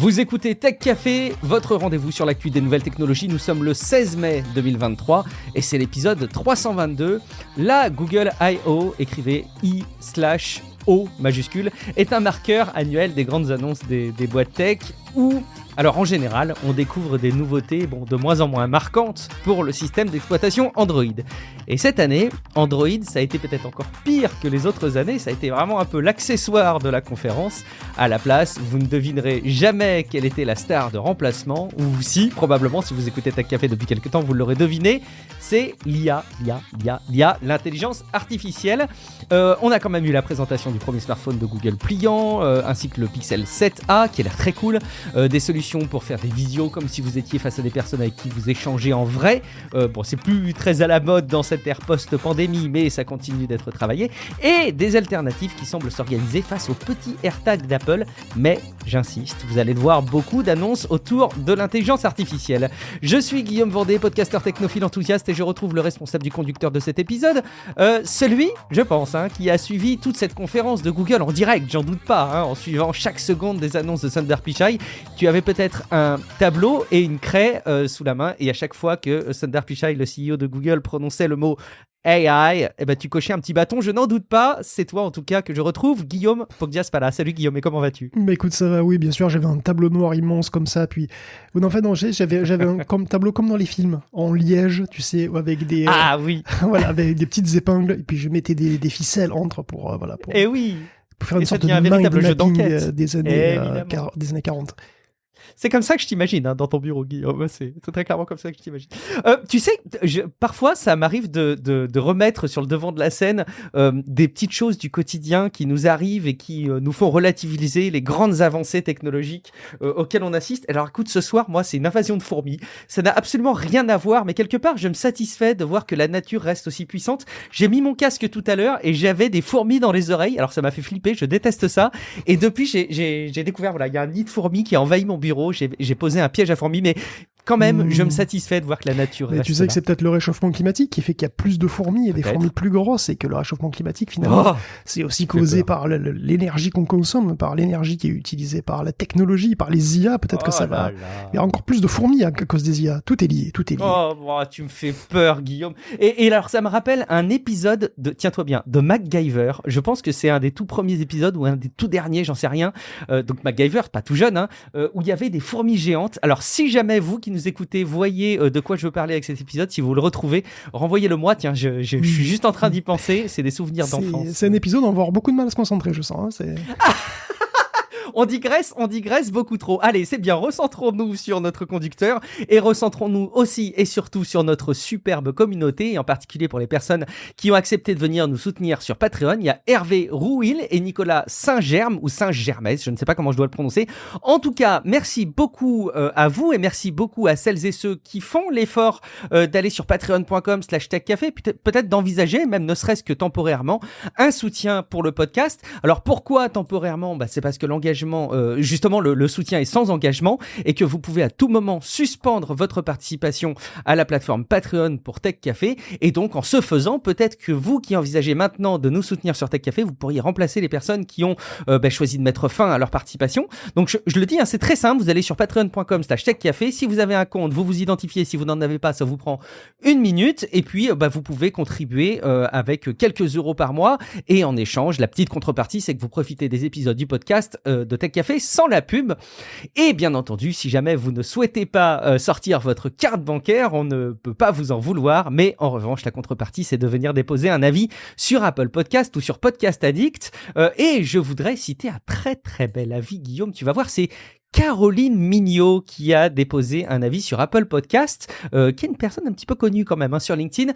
Vous écoutez Tech Café, votre rendez-vous sur l'actu des nouvelles technologies. Nous sommes le 16 mai 2023 et c'est l'épisode 322. La Google I.O., écrivez I/O majuscule, est un marqueur annuel des grandes annonces des boîtes tech où... Alors en général, on découvre des nouveautés de moins en moins marquantes pour le système d'exploitation Android. Et cette année, Android, ça a été peut-être encore pire que les autres années, ça a été vraiment un peu l'accessoire de la conférence. À la place, vous ne devinerez jamais quelle était la star de remplacement, ou si, probablement, si vous écoutez Tech Café depuis quelques temps, vous l'aurez deviné, c'est l'IA, l'intelligence artificielle. On a quand même eu la présentation du premier smartphone de Google pliant, ainsi que le Pixel 7a, qui a l'air très cool, des solutions pour faire des visios comme si vous étiez face à des personnes avec qui vous échangez en vrai. C'est plus très à la mode dans cette ère post-pandémie, mais ça continue d'être travaillé. Et des alternatives qui semblent s'organiser face au petit AirTag d'Apple. Mais j'insiste, vous allez voir beaucoup d'annonces autour de l'intelligence artificielle. Je suis Guillaume Vendée, podcasteur technophile enthousiaste, et je retrouve le responsable du conducteur de cet épisode. Celui, je pense, qui a suivi toute cette conférence de Google en direct, j'en doute pas, en suivant chaque seconde des annonces de Sundar Pichai. Tu avais peut-être un tableau et une craie sous la main, et à chaque fois que Sundar Pichai, le CEO de Google, prononçait le mot AI, tu cochais un petit bâton, je n'en doute pas, c'est toi en tout cas que je retrouve, Guillaume Poggiaspala. Salut Guillaume, et comment vas-tu ? Écoute, ça va, oui, bien sûr, j'avais un tableau noir immense comme ça, puis... j'avais un tableau comme dans les films, en liège, tu sais, avec des... Ah oui. Voilà, avec des petites épingles, et puis je mettais des ficelles entre pour Et oui. Pour faire une sorte de véritable jeu mind mapping d'enquête des années 40. C'est comme ça que je t'imagine dans ton bureau, Guillaume. C'est très clairement comme ça que je t'imagine. Tu sais, parfois, ça m'arrive de remettre sur le devant de la scène des petites choses du quotidien qui nous arrivent et qui nous font relativiser les grandes avancées technologiques auxquelles on assiste. Alors écoute, ce soir, moi, c'est une invasion de fourmis. Ça n'a absolument rien à voir, mais quelque part, je me satisfais de voir que la nature reste aussi puissante. J'ai mis mon casque tout à l'heure et j'avais des fourmis dans les oreilles. Alors ça m'a fait flipper, je déteste ça. Et depuis, j'ai découvert, il y a un nid de fourmis qui a envahi mon bureau. J'ai posé un piège à fourmis, mais quand même, je me satisfais de voir que la nature reste tu sais là. que c'est peut-être le réchauffement climatique qui fait qu'il y a plus de fourmis et des fourmis plus grosses, et que le réchauffement climatique, finalement, c'est aussi causé par l'énergie qu'on consomme, par l'énergie qui est utilisée par la technologie, par les IA. Peut-être que ça va... Il y a encore plus de fourmis à cause des IA. Tout est lié. Tu me fais peur, Guillaume. Et alors, ça me rappelle un épisode tiens-toi bien, de MacGyver. Je pense que c'est un des tout premiers épisodes ou un des tout derniers, j'en sais rien. Donc MacGyver, pas tout jeune, où il y avait des fourmis géantes. Alors, si jamais vous qui nous écoutez voyez de quoi je veux parler avec cet épisode, si vous le retrouvez, renvoyez-le moi. Tiens, je suis juste en train d'y penser. C'est des souvenirs d'enfance. C'est un épisode où on va avoir beaucoup de mal à se concentrer, je sens. On digresse beaucoup trop. Allez, c'est bien, recentrons-nous sur notre conducteur et recentrons-nous aussi et surtout sur notre superbe communauté, et en particulier pour les personnes qui ont accepté de venir nous soutenir sur Patreon. Il y a Hervé Rouil et Nicolas Saint-Germe, ou Saint-Germès, je ne sais pas comment je dois le prononcer. En tout cas, merci beaucoup à vous, et merci beaucoup à celles et ceux qui font l'effort d'aller sur patreon.com/techcafé, peut-être d'envisager, même ne serait-ce que temporairement, un soutien pour le podcast. Alors pourquoi temporairement ? C'est parce que l'engagement, justement le soutien est sans engagement, et que vous pouvez à tout moment suspendre votre participation à la plateforme Patreon pour Tech Café. Et donc en ce faisant, peut-être que vous qui envisagez maintenant de nous soutenir sur Tech Café, vous pourriez remplacer les personnes qui ont choisi de mettre fin à leur participation. Donc je le dis, c'est très simple, vous allez sur patreon.com/techcafé. Si vous avez un compte, vous vous identifiez. Si vous n'en avez pas, ça vous prend 1 minute, et puis vous pouvez contribuer avec quelques euros par mois, et en échange, la petite contrepartie, c'est que vous profitez des épisodes du podcast de Tech Café sans la pub. Et bien entendu, si jamais vous ne souhaitez pas sortir votre carte bancaire, on ne peut pas vous en vouloir, mais en revanche, la contrepartie, c'est de venir déposer un avis sur Apple Podcast ou sur Podcast Addict. Et je voudrais citer un très très bel avis, Guillaume, tu vas voir, c'est Caroline Mignot qui a déposé un avis sur Apple Podcast, qui est une personne un petit peu connue quand même sur LinkedIn.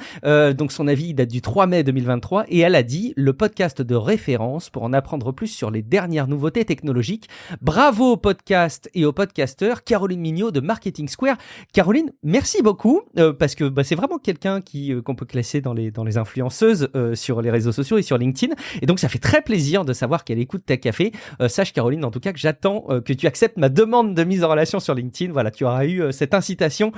Donc son avis date du 3 mai 2023, et elle a dit: le podcast de référence pour en apprendre plus sur les dernières nouveautés technologiques. Bravo au podcast et aux podcasteurs. Caroline Mignot de Marketing Square. Caroline, merci beaucoup, parce que c'est vraiment quelqu'un qu'on peut classer dans les influenceuses sur les réseaux sociaux et sur LinkedIn. Et donc ça fait très plaisir de savoir qu'elle écoute Tech Café. Sache, Caroline, en tout cas, que j'attends que tu acceptes ma demande de mise en relation sur LinkedIn. Voilà, tu auras eu cette incitation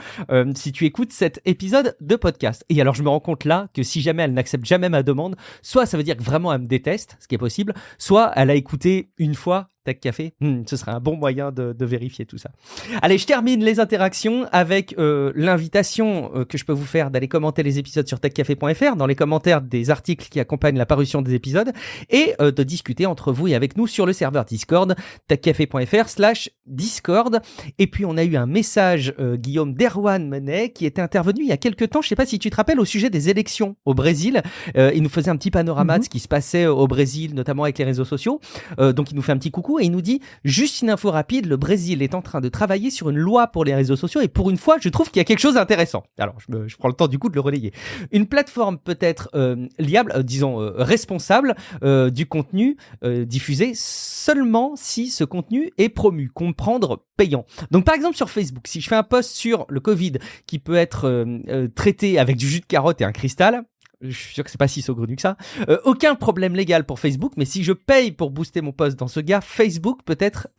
si tu écoutes cet épisode de podcast. Et alors, je me rends compte là que si jamais elle n'accepte jamais ma demande, soit ça veut dire que vraiment elle me déteste, ce qui est possible, soit elle a écouté une fois Tech Café. Ce serait un bon moyen de vérifier tout ça. Allez, je termine les interactions avec l'invitation que je peux vous faire d'aller commenter les épisodes sur techcafé.fr, dans les commentaires des articles qui accompagnent la parution des épisodes, et de discuter entre vous et avec nous sur le serveur Discord, techcafé.fr/Discord. Et puis on a eu un message, Guillaume, d'Erwan Menet, qui était intervenu il y a quelques temps, je sais pas si tu te rappelles, au sujet des élections au Brésil. Il nous faisait un petit panorama de ce qui se passait au Brésil, notamment avec les réseaux sociaux. Donc il nous fait un petit coucou et il nous dit juste une info rapide, le Brésil est en train de travailler sur une loi pour les réseaux sociaux et pour une fois je trouve qu'il y a quelque chose d'intéressant. Alors je prends le temps du coup de le relayer. Une plateforme peut être liable, responsable du contenu diffusé seulement si ce contenu est promu, comprendre payant. Donc par exemple sur Facebook, si je fais un post sur le Covid qui peut être traité avec du jus de carotte et un cristal, je suis sûr que c'est pas si saugrenu que ça. Aucun problème légal pour Facebook, mais si je paye pour booster mon post dans ce gars, Facebook peut être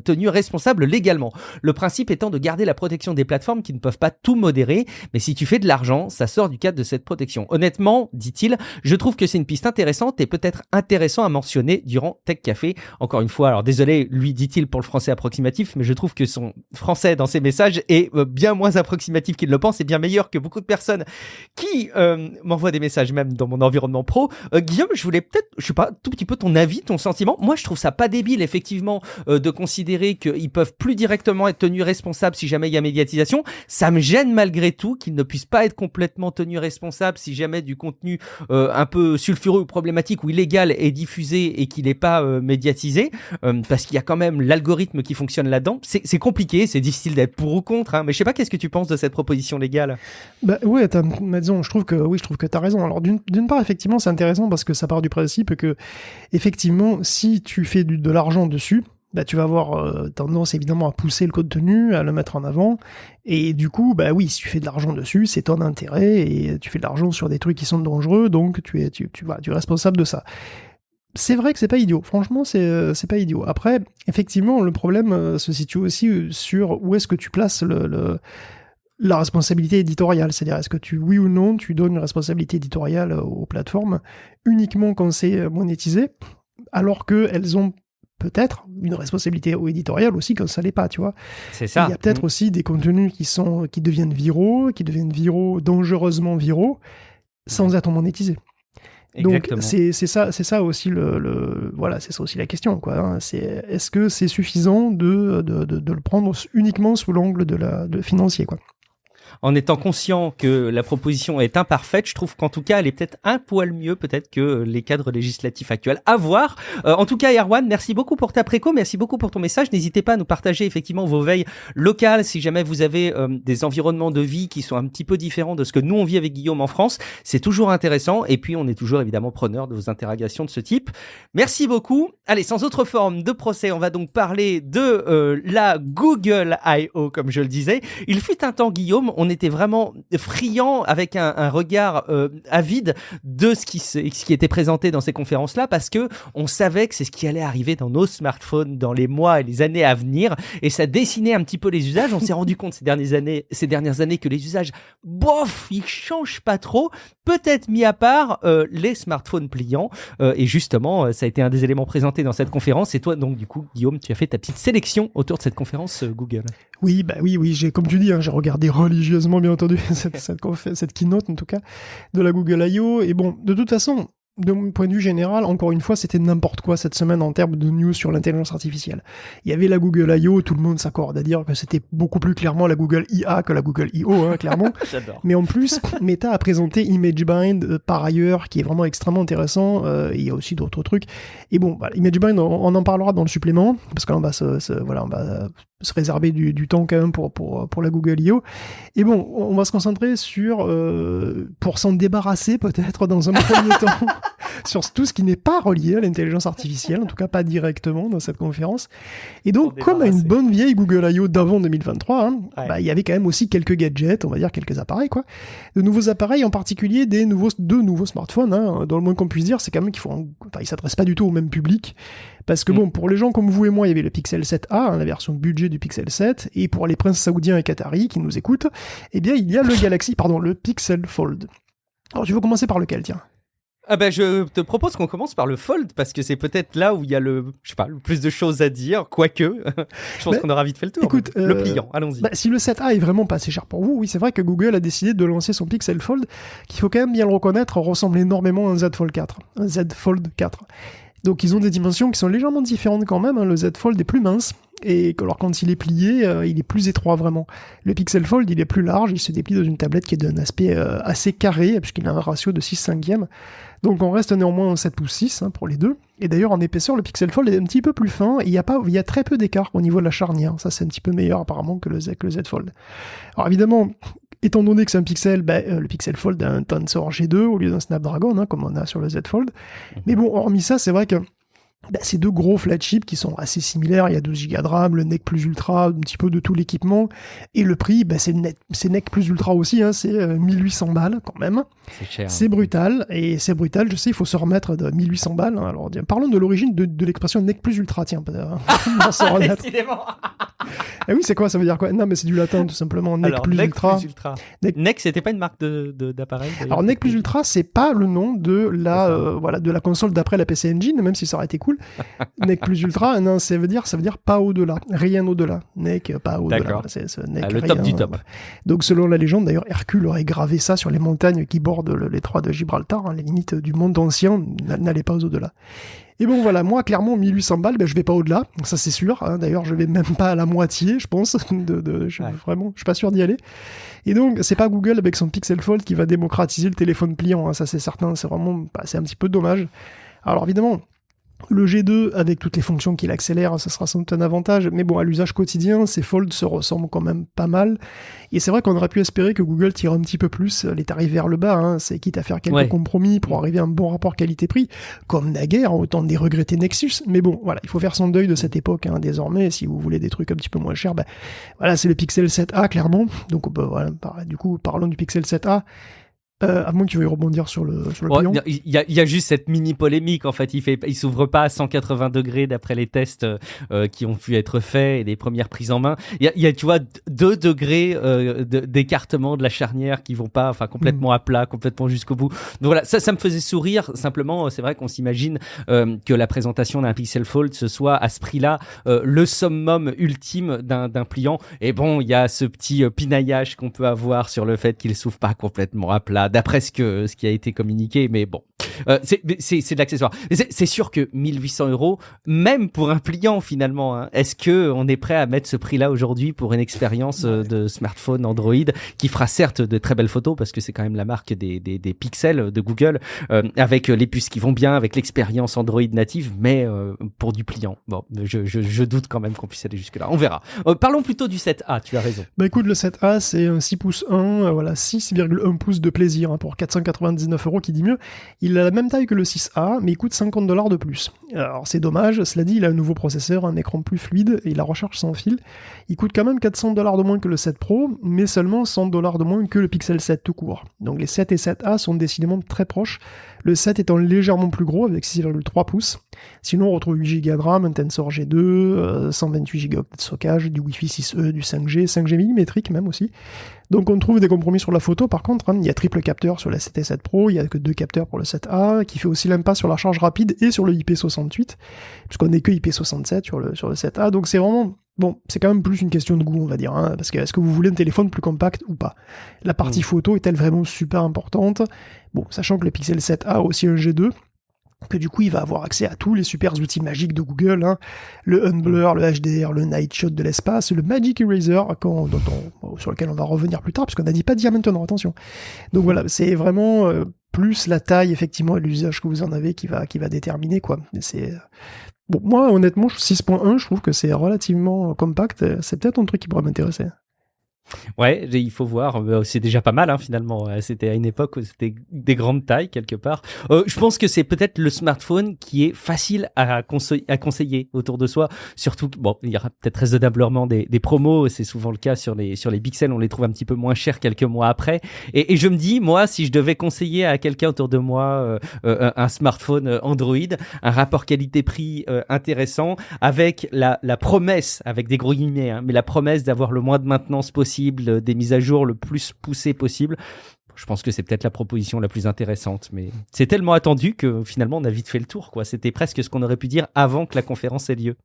tenu responsable légalement. Le principe étant de garder la protection des plateformes qui ne peuvent pas tout modérer, mais si tu fais de l'argent, ça sort du cadre de cette protection. Honnêtement, dit-il, je trouve que c'est une piste intéressante et peut-être intéressant à mentionner durant Tech Café. Encore une fois, alors désolé, lui dit-il pour le français approximatif, mais je trouve que son français dans ses messages est bien moins approximatif qu'il le pense et bien meilleur que beaucoup de personnes qui m'envoient des messages même dans mon environnement pro. Guillaume, je voulais peut-être, je sais pas, tout petit peu ton avis, ton sentiment. Moi, je trouve ça pas débile, effectivement, de considérer qu'ils peuvent plus directement être tenus responsables si jamais il y a médiatisation. Ça me gêne malgré tout qu'ils ne puissent pas être complètement tenus responsables si jamais du contenu un peu sulfureux ou problématique ou illégal est diffusé et qu'il n'est pas médiatisé, parce qu'il y a quand même l'algorithme qui fonctionne là-dedans. C'est compliqué, c'est difficile d'être pour ou contre, hein, mais je sais pas, qu'est-ce que tu penses de cette proposition légale? Bah ouais, disons, je trouve que t'as raison. Alors d'une part, effectivement, c'est intéressant parce que ça part du principe que, effectivement, si tu fais de l'argent dessus, bah, tu vas avoir tendance évidemment à pousser le contenu, à le mettre en avant, et du coup, bah oui, si tu fais de l'argent dessus, c'est ton intérêt, et tu fais de l'argent sur des trucs qui sont dangereux, donc tu es responsable de ça. C'est vrai que c'est pas idiot, franchement, c'est pas idiot. Après, effectivement, le problème se situe aussi sur où est-ce que tu places la responsabilité éditoriale, c'est-à-dire est-ce que oui ou non tu donnes une responsabilité éditoriale aux plateformes uniquement quand c'est monétisé, alors qu'elles ont peut-être une responsabilité éditoriale aussi quand ça l'est pas, tu vois. C'est ça. Il y a peut-être aussi des contenus qui deviennent viraux, dangereusement viraux, sans être monétisés. Exactement. Donc c'est ça aussi voilà, c'est ça aussi la question, quoi. Hein. Est-ce que c'est suffisant de le prendre uniquement sous l'angle de financier, quoi. En étant conscient que la proposition est imparfaite, je trouve qu'en tout cas, elle est peut-être un poil mieux peut-être que les cadres législatifs actuels. À voir. En tout cas, Erwan, merci beaucoup pour ta préco, merci beaucoup pour ton message. N'hésitez pas à nous partager effectivement vos veilles locales si jamais vous avez des environnements de vie qui sont un petit peu différents de ce que nous on vit avec Guillaume en France. C'est toujours intéressant et puis on est toujours évidemment preneur de vos interrogations de ce type. Merci beaucoup. Allez, sans autre forme de procès, on va donc parler de la Google I.O. comme je le disais. Il fut un temps, Guillaume, on était vraiment friand avec un regard avide de ce qui était présenté dans ces conférences-là parce que on savait que c'est ce qui allait arriver dans nos smartphones dans les mois et les années à venir et ça dessinait un petit peu les usages. On s'est rendu compte ces dernières années que les usages, bof, ils changent pas trop, peut-être mis à part les smartphones pliants et justement, ça a été un des éléments présentés dans cette conférence et toi donc du coup, Guillaume, tu as fait ta petite sélection autour de cette conférence Google. Oui, comme tu dis, hein, j'ai regardé religieusement, bien entendu, cette keynote, en tout cas, de la Google I.O. Et bon, de toute façon, de mon point de vue général, encore une fois, c'était n'importe quoi cette semaine en termes de news sur l'intelligence artificielle. Il y avait la Google I.O., tout le monde s'accorde à dire que c'était beaucoup plus clairement la Google IA que la Google I.O., hein, clairement. J'adore. Mais en plus, Meta a présenté ImageBind par ailleurs, qui est vraiment extrêmement intéressant. Il y a aussi d'autres trucs. Et bon, bah, ImageBind, on en parlera dans le supplément, parce qu'on va on va se réserver du temps quand même pour la Google I.O. Et bon, on va se concentrer sur, pour s'en débarrasser peut-être dans un premier temps, sur tout ce qui n'est pas relié à l'intelligence artificielle, en tout cas pas directement dans cette conférence. Et donc, comme à une bonne vieille Google I.O. d'avant 2023, hein, ouais. Bah, il y avait quand même aussi quelques gadgets, on va dire quelques appareils, quoi. De nouveaux appareils, en particulier deux nouveaux smartphones, hein, dans le moins qu'on puisse dire, c'est quand même ils s'adressent pas du tout au même public. Parce que bon, pour les gens comme vous et moi, il y avait le Pixel 7a, hein, la version budget du Pixel 7, et pour les princes saoudiens et qataris qui nous écoutent, eh bien, il y a le Pixel Fold. Alors, tu veux commencer par lequel, tiens ? Ah bah je te propose qu'on commence par le Fold parce que c'est peut-être là où il y a le plus de choses à dire, quoique je pense qu'on aura vite fait le tour. Écoute, le pliant, allons-y. Si le 7A est vraiment pas assez cher pour vous, oui, c'est vrai que Google a décidé de lancer son Pixel Fold, qui faut quand même bien le reconnaître, ressemble énormément à un Z Fold 4. Un Z Fold 4. Donc ils ont des dimensions qui sont légèrement différentes quand même, hein. Le Z Fold est plus mince, et alors quand il est plié, il est plus étroit vraiment. Le Pixel Fold, il est plus large, il se déplie dans une tablette qui est d'un aspect assez carré, puisqu'il a un ratio de 6/5. Donc on reste néanmoins en 7 pouces 6 pour les deux. Et d'ailleurs en épaisseur, le Pixel Fold est un petit peu plus fin, et il y a très peu d'écart au niveau de la charnière. Ça c'est un petit peu meilleur apparemment que le Z Fold. Alors évidemment, étant donné que c'est un Pixel, le Pixel Fold a un Tensor G2 au lieu d'un Snapdragon, comme on a sur le Z Fold. Mais bon, hormis ça, c'est vrai que ces deux gros flagships qui sont assez similaires, il y a 12 Go de RAM, le NEC Plus Ultra, un petit peu de tout l'équipement, et le prix, c'est NEC Plus Ultra aussi, c'est 1800 balles quand même. C'est cher. C'est brutal, je sais, il faut se remettre de 1800 balles. Alors, parlons de l'origine de l'expression NEC Plus Ultra, tiens. On s'en remettre. Décidément. Et oui, c'est quoi, ça veut dire quoi? Non, mais c'est du latin, tout simplement. NEC Plus Ultra. NEC, c'était pas une marque d'appareil. Alors, NEC Plus Ultra, c'est pas le nom de la console d'après la PC Engine, même si ça aurait été cool. NEC Plus Ultra, non, ça veut dire pas au-delà, rien au-delà. NEC, pas au-delà. D'accord. C'est NEC, le top du top. Voilà. Donc, selon la légende, d'ailleurs, Hercule aurait gravé ça sur les montagnes qui bordent l'étroit de Gibraltar, les limites du monde ancien, n'allez pas au-delà. Et bon voilà, moi clairement 1800 balles, je vais pas au-delà, ça c'est sûr. D'ailleurs, je vais même pas à la moitié, je pense. Vraiment, je suis pas sûr d'y aller. Et donc, c'est pas Google avec son Pixel Fold qui va démocratiser le téléphone pliant, ça c'est certain. C'est vraiment, c'est un petit peu dommage. Alors évidemment, le G2, avec toutes les fonctions qu'il accélère, ça sera sans doute un avantage, mais bon, à l'usage quotidien, ces folds se ressemblent quand même pas mal, et c'est vrai qu'on aurait pu espérer que Google tire un petit peu plus les tarifs vers le bas, c'est quitte à faire quelques compromis pour arriver à un bon rapport qualité-prix, comme naguère, autant des regrettés Nexus, mais bon, voilà, il faut faire son deuil de cette époque, désormais, si vous voulez des trucs un petit peu moins chers, voilà, c'est le Pixel 7a, clairement, donc voilà, du coup, parlons du Pixel 7a, à moins que tu veuilles rebondir sur le pliant. Il y a juste cette mini polémique en fait. Il s'ouvre pas à 180 degrés d'après les tests qui ont pu être faits et les premières prises en main. Il y a tu vois 2 degrés d'écartement de la charnière qui vont pas, enfin complètement à plat, complètement jusqu'au bout. Donc voilà, ça me faisait sourire. Simplement, c'est vrai qu'on s'imagine que la présentation d'un Pixel Fold ce soit à ce prix-là le summum ultime d'un pliant. Et bon, il y a ce petit pinaillage qu'on peut avoir sur le fait qu'il s'ouvre pas complètement à plat, d'après ce qui a été communiqué, mais bon, c'est de l'accessoire. C'est sûr que 1800 €, même pour un pliant finalement, est-ce que on est prêt à mettre ce prix-là aujourd'hui pour une expérience de smartphone Android qui fera certes de très belles photos parce que c'est quand même la marque des pixels de Google, avec les puces qui vont bien, avec l'expérience Android native, mais pour du pliant, bon, je doute quand même qu'on puisse aller jusque-là. On verra. Parlons plutôt du 7A, tu as raison. Écoute, le 7A, c'est un 6 pouces 1, voilà, 6,1 pouces de plaisir pour 499 € qui dit mieux. Il a la même taille que le 6A, mais il coûte $50 de plus. Alors c'est dommage, cela dit, il a un nouveau processeur, un écran plus fluide et la recharge sans fil. Il coûte quand même $400 de moins que le 7 Pro, mais seulement $100 de moins que le Pixel 7 tout court. Donc les 7 et 7A sont décidément très proches, le 7 étant légèrement plus gros avec 6,3 pouces. Sinon on retrouve 8 Go de RAM, un Tensor G2, 128 Go de stockage, du Wi-Fi 6E, du 5G, 5G millimétrique même aussi. Donc on trouve des compromis sur la photo par contre, il y a triple capteur sur la 7 et 7 Pro, il y a que 2 capteurs pour le 7A, qui fait aussi l'impasse sur la charge rapide et sur le IP68, puisqu'on n'est que IP67 sur le 7A, donc c'est vraiment... Bon, c'est quand même plus une question de goût, on va dire, parce que est-ce que vous voulez un téléphone plus compact ou pas? La partie photo est-elle vraiment super importante? Bon, sachant que le Pixel 7A a aussi un G2, que du coup il va avoir accès à tous les super outils magiques de Google, le Unblur, le HDR, le Night Shot de l'espace, le Magic Eraser, sur lequel on va revenir plus tard, puisqu'on n'a dit pas dire maintenant, attention. Donc voilà, c'est vraiment plus la taille, effectivement, et l'usage que vous en avez qui va déterminer, quoi. Bon, moi, honnêtement, 6.1, je trouve que c'est relativement compact, c'est peut-être un truc qui pourrait m'intéresser. Ouais, il faut voir. C'est déjà pas mal finalement. C'était à une époque où c'était des grandes tailles quelque part. Je pense que c'est peut-être le smartphone qui est facile à conseiller autour de soi. Surtout, bon, il y aura peut-être raisonnablement des promos. C'est souvent le cas sur les pixels. On les trouve un petit peu moins chers quelques mois après. Et je me dis, moi, si je devais conseiller à quelqu'un autour de moi un smartphone Android, un rapport qualité-prix intéressant, avec la promesse, avec des gros guillemets, mais la promesse d'avoir le moins de maintenance possible, des mises à jour le plus poussées possible. Je pense que c'est peut-être la proposition la plus intéressante, mais c'est tellement attendu que finalement on a vite fait le tour, quoi. C'était presque ce qu'on aurait pu dire avant que la conférence ait lieu.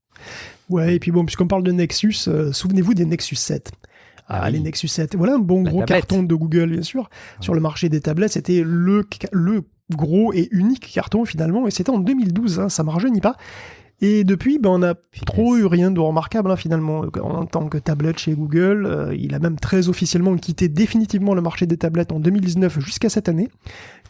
Ouais, et puis bon, puisqu'on parle de Nexus, souvenez-vous des Nexus 7. Les Nexus 7. Voilà un bon gros carton de Google, bien sûr. Sur le marché des tablettes, c'était le gros et unique carton finalement, et c'était en 2012, hein, ça ne me rajeunit pas. Et depuis, on n'a trop eu rien de remarquable, hein, finalement. En tant que tablette chez Google, il a même très officiellement quitté définitivement le marché des tablettes en 2019 jusqu'à cette année.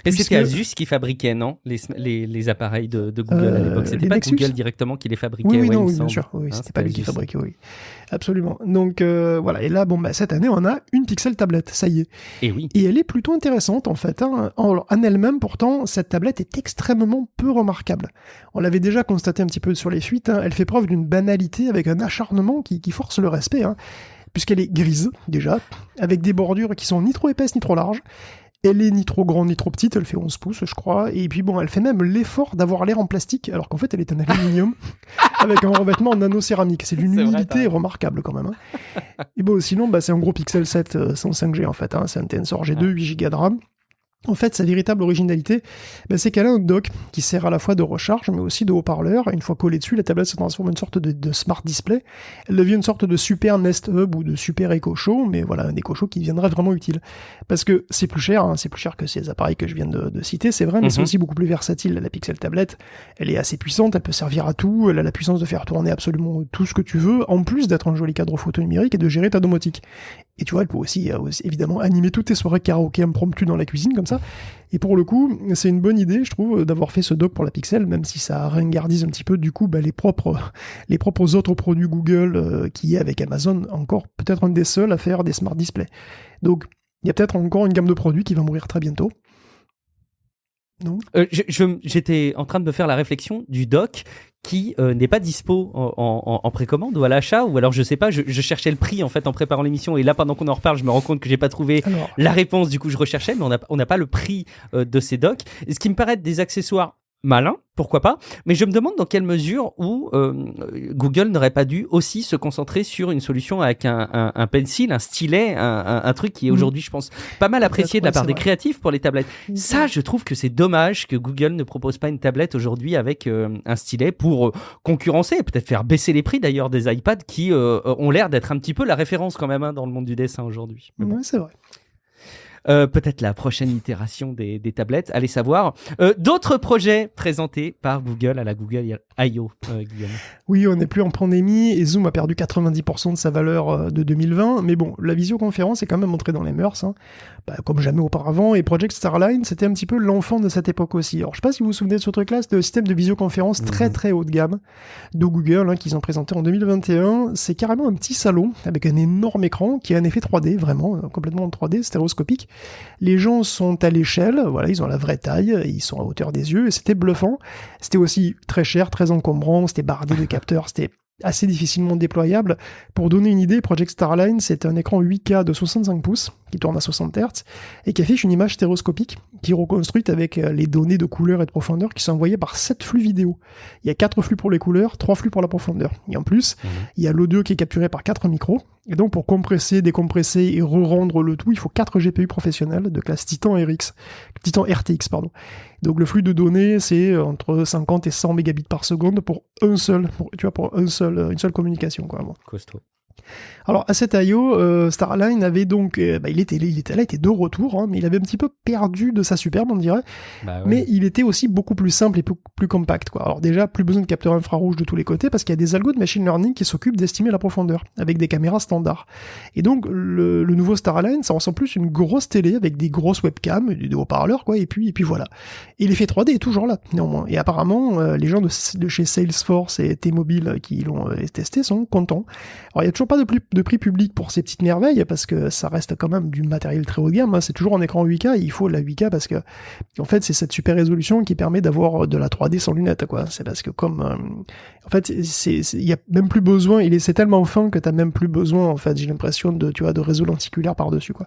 Et c'était Asus qui fabriquait, non, les appareils de Google à l'époque. C'était pas Nexus Google directement qui les fabriquait. Oui, bien sûr. Oui, c'était pas lui qui fabriquait, oui. Absolument. Donc voilà. Et là, cette année, on a une Pixel tablette, ça y est. Et oui. Et elle est plutôt intéressante, en fait. Hein. En elle-même, pourtant, cette tablette est extrêmement peu remarquable. On l'avait déjà constaté un petit peu sur les fuites. Hein. Elle fait preuve d'une banalité avec un acharnement qui force le respect, hein, puisqu'elle est grise, déjà, avec des bordures qui sont ni trop épaisses ni trop larges. Elle est ni trop grande ni trop petite, elle fait 11 pouces, je crois. Et puis elle fait même l'effort d'avoir l'air en plastique, alors qu'en fait, elle est en aluminium, avec un revêtement en nano-céramique. C'est d'une humilité remarquable, quand même. Hein. Et sinon, c'est un gros Pixel 7 sans 5G, en fait. Hein. C'est un Tensor G2, 8 Go de RAM. En fait, sa véritable originalité, c'est qu'elle a un dock qui sert à la fois de recharge, mais aussi de haut-parleur. Une fois collée dessus, la tablette se transforme en une sorte de smart display. Elle devient une sorte de super Nest Hub ou de super Echo Show, mais voilà, un Echo Show qui deviendrait vraiment utile. Parce que c'est plus cher, hein, c'est plus cher que ces appareils que je viens de citer, c'est vrai, mais c'est aussi beaucoup plus versatile. La Pixel tablette, elle est assez puissante, elle peut servir à tout, elle a la puissance de faire tourner absolument tout ce que tu veux, en plus d'être un joli cadre photo numérique et de gérer ta domotique. Et tu vois, elle peut aussi évidemment animer toutes tes soirées karaoké impromptues dans la cuisine, comme ça. Et pour le coup, c'est une bonne idée, je trouve, d'avoir fait ce dock pour la Pixel, même si ça ringardise un petit peu, du coup, les propres autres produits Google, qui est avec Amazon, encore peut-être un des seuls à faire des smart displays. Donc, il y a peut-être encore une gamme de produits qui va mourir très bientôt. Non j'étais en train de me faire la réflexion du dock qui n'est pas dispo en précommande ou à l'achat, ou alors je sais pas, je cherchais le prix en fait en préparant l'émission, et là pendant qu'on en reparle je me rends compte que j'ai pas trouvé la réponse, du coup je recherchais, mais on n'a pas le prix de ces docks, et ce qui me paraît être des accessoires malin, pourquoi pas, mais je me demande dans quelle mesure où Google n'aurait pas dû aussi se concentrer sur une solution avec un pencil, un stylet, un truc qui est aujourd'hui, je pense, pas mal apprécié de la part des créatifs pour les tablettes. Ça, je trouve que c'est dommage que Google ne propose pas une tablette aujourd'hui avec un stylet pour concurrencer, et peut-être faire baisser les prix d'ailleurs des iPads qui ont l'air d'être un petit peu la référence quand même, hein, dans le monde du dessin aujourd'hui. Ouais, c'est vrai. Peut-être la prochaine itération des tablettes, allez savoir. D'autres projets présentés par Google à la Google I.O. Guillaume. Oui, on n'est plus en pandémie et Zoom a perdu 90% de sa valeur de 2020, mais bon, la visioconférence est quand même entrée dans les mœurs, hein, comme jamais auparavant, et Project Starline, c'était un petit peu l'enfant de cette époque aussi. Alors, je sais pas si vous vous souvenez de ce truc-là, c'était le système de visioconférence très très haut de gamme de Google, hein, qu'ils ont présenté en 2021. C'est carrément un petit salon avec un énorme écran qui a un effet 3D, vraiment, complètement en 3D, stéréoscopique. Les gens sont à l'échelle, voilà, ils ont la vraie taille, ils sont à hauteur des yeux, et c'était bluffant. C'était aussi très cher, très encombrant, c'était bardé de capteurs, c'était assez difficilement déployable. Pour donner une idée, Project Starline, c'est un écran 8K de 65 pouces, qui tourne à 60 Hz, et qui affiche une image stéréoscopique, qui est reconstruite avec les données de couleur et de profondeur qui sont envoyées par 7 flux vidéo. Il y a 4 flux pour les couleurs, 3 flux pour la profondeur. Et en plus, il y a l'audio qui est capturé par 4 micros, et donc pour compresser, décompresser et re-rendre le tout, il faut 4 GPU professionnels de classe Titan RTX. Donc le flux de données, c'est entre 50 et 100 mégabits par seconde pour une seule communication, quoi. Bon. Costaud. Alors à cette I.O., Starline avait donc, il était de retour, hein, mais il avait un petit peu perdu de sa superbe, on dirait. Mais il était aussi beaucoup plus simple et plus compact, quoi. Alors déjà, plus besoin de capteurs infrarouges de tous les côtés, parce qu'il y a des algos de machine learning qui s'occupent d'estimer la profondeur, avec des caméras standards. Et donc le nouveau Starline, ça ressemble plus à une grosse télé, avec des grosses webcams, des haut-parleurs, quoi, et puis voilà. Et l'effet 3D est toujours là, néanmoins. Et apparemment, les gens de chez Salesforce et T-Mobile qui l'ont testé sont contents. Alors il y a toujours pas de prix public pour ces petites merveilles, parce que ça reste quand même du matériel très haut de gamme, hein. C'est toujours en écran 8K, et il faut la 8K parce que en fait c'est cette super résolution qui permet d'avoir de la 3D sans lunettes, quoi. C'est parce que comme en fait il y a même plus besoin, c'est tellement fin que t'as même plus besoin, en fait, j'ai l'impression de réseau lenticulaire par dessus, quoi.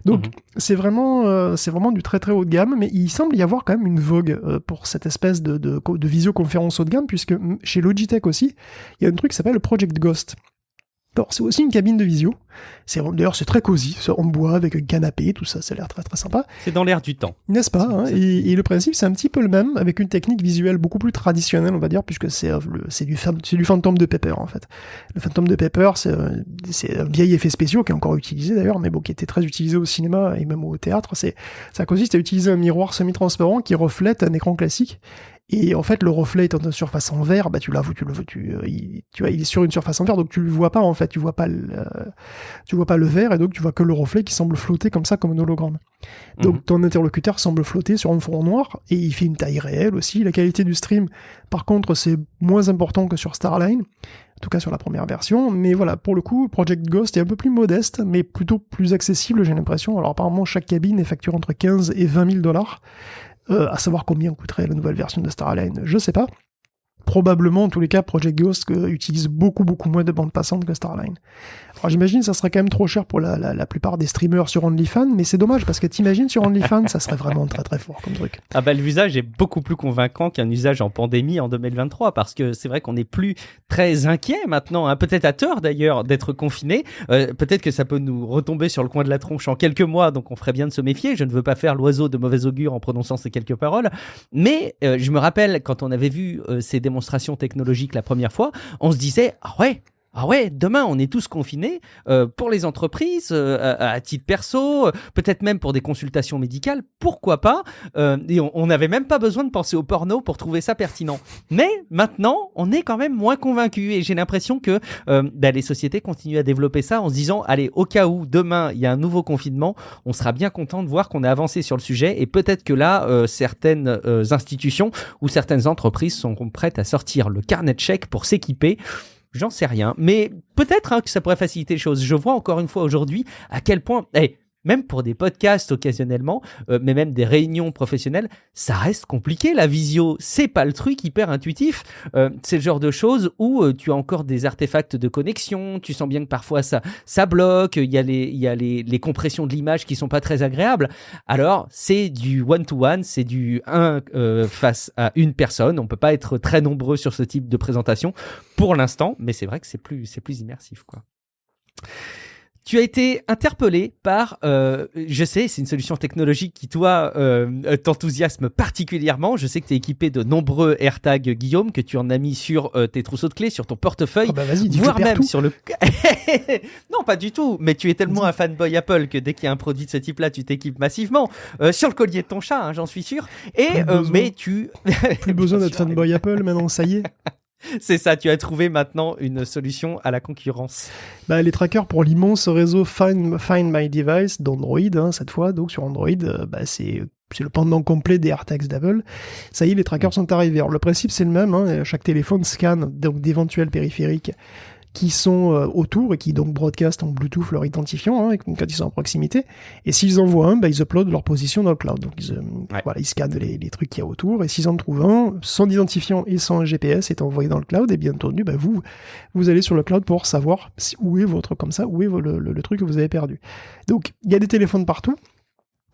Donc c'est vraiment du très très haut de gamme, mais il semble y avoir quand même une vogue pour cette espèce de visioconférence haut de gamme, puisque chez Logitech aussi il y a un truc qui s'appelle Project Ghost. Alors, c'est aussi une cabine de visio. D'ailleurs, c'est très cosy. C'est en bois, avec un canapé, tout ça. Ça a l'air très, très sympa. C'est dans l'air du temps. N'est-ce pas, hein, et le principe, c'est un petit peu le même, avec une technique visuelle beaucoup plus traditionnelle, on va dire, puisque c'est du Phantom de Paper, en fait. Le Phantom de Paper, c'est un vieil effet spécial qui est encore utilisé, d'ailleurs, mais bon, qui était très utilisé au cinéma et même au théâtre. Ça consiste à utiliser un miroir semi-transparent qui reflète un écran classique. Et en fait, le reflet étant une surface en verre, bah tu vois, il est sur une surface en verre, donc tu le vois pas en fait, tu vois pas le verre, et donc tu vois que le reflet qui semble flotter comme ça, comme un hologramme. Donc ton interlocuteur semble flotter sur un fond noir, et il fait une taille réelle aussi. La qualité du stream, par contre, c'est moins important que sur Starline, en tout cas sur la première version, mais voilà, pour le coup, Project Ghost est un peu plus modeste, mais plutôt plus accessible, j'ai l'impression. Alors apparemment, chaque cabine est facturée entre 15 et 20 000 $. À savoir combien coûterait la nouvelle version de Starline, je sais pas. Probablement, en tous les cas, Project Ghost utilise beaucoup moins de bandes passantes que Starline. Alors j'imagine que ça serait quand même trop cher pour la plupart des streamers sur OnlyFans, mais c'est dommage, parce que t'imagines sur OnlyFans, ça serait vraiment très très fort comme truc. Ah bah l'usage est beaucoup plus convaincant qu'un usage en pandémie en 2023, parce que c'est vrai qu'on n'est plus très inquiet maintenant, hein, peut-être à tort d'ailleurs, d'être confiné. Peut-être que ça peut nous retomber sur le coin de la tronche en quelques mois, donc on ferait bien de se méfier. Je ne veux pas faire l'oiseau de mauvais augure en prononçant ces quelques paroles, mais je me rappelle quand on avait vu ces démonstrations technologiques la première fois, on se disait ah ouais, demain on est tous confinés, pour les entreprises, à titre perso, peut-être même pour des consultations médicales, pourquoi pas, et on n'avait même pas besoin de penser au porno pour trouver ça pertinent. Mais maintenant, on est quand même moins convaincus, et j'ai l'impression que les sociétés continuent à développer ça en se disant, allez, au cas où demain il y a un nouveau confinement, on sera bien content de voir qu'on a avancé sur le sujet, et peut-être que là, certaines institutions ou certaines entreprises sont prêtes à sortir le carnet de chèques pour s'équiper. J'en sais rien, mais peut-être que ça pourrait faciliter les choses. Je vois encore une fois aujourd'hui à quel point, même pour des podcasts occasionnellement, mais même des réunions professionnelles, ça reste compliqué. La visio, c'est pas le truc hyper intuitif. C'est le genre de choses où tu as encore des artefacts de connexion. Tu sens bien que parfois ça bloque. Il y a les compressions de l'image qui sont pas très agréables. Alors c'est du one-to-one, c'est du face à une personne. On peut pas être très nombreux sur ce type de présentation pour l'instant, mais c'est vrai que c'est plus immersif, quoi. Tu as été interpellé par, je sais, c'est une solution technologique qui, toi, t'enthousiasme particulièrement. Je sais que tu es équipé de nombreux AirTags, Guillaume, que tu en as mis sur tes trousseaux de clés, sur ton portefeuille, voire même sur le... Non, pas du tout, mais tu es tellement un fanboy Apple que dès qu'il y a un produit de ce type-là, tu t'équipes massivement. Sur le collier de ton chat, hein, j'en suis sûr. Mais tu... Plus besoin d'être fanboy Apple, maintenant, ça y est. C'est ça, tu as trouvé maintenant une solution à la concurrence. Les trackers pour l'immense réseau Find My Device d'Android, hein, cette fois, donc sur Android, c'est le pendant complet des AirTags d'Apple. Ça y est, les trackers sont arrivés. Alors, le principe, c'est le même, hein, chaque téléphone scanne donc d'éventuels périphériques qui sont autour et qui donc broadcast en Bluetooth leur identifiant, hein, quand ils sont en proximité. Et s'ils en voient un, ils uploadent leur position dans le cloud. Donc ils scannent les trucs qu'il y a autour, et s'ils en trouvent un, son identifiant et son GPS est envoyé dans le cloud, et bien entendu, vous allez sur le cloud pour savoir où est le truc que vous avez perdu. Donc il y a des téléphones partout.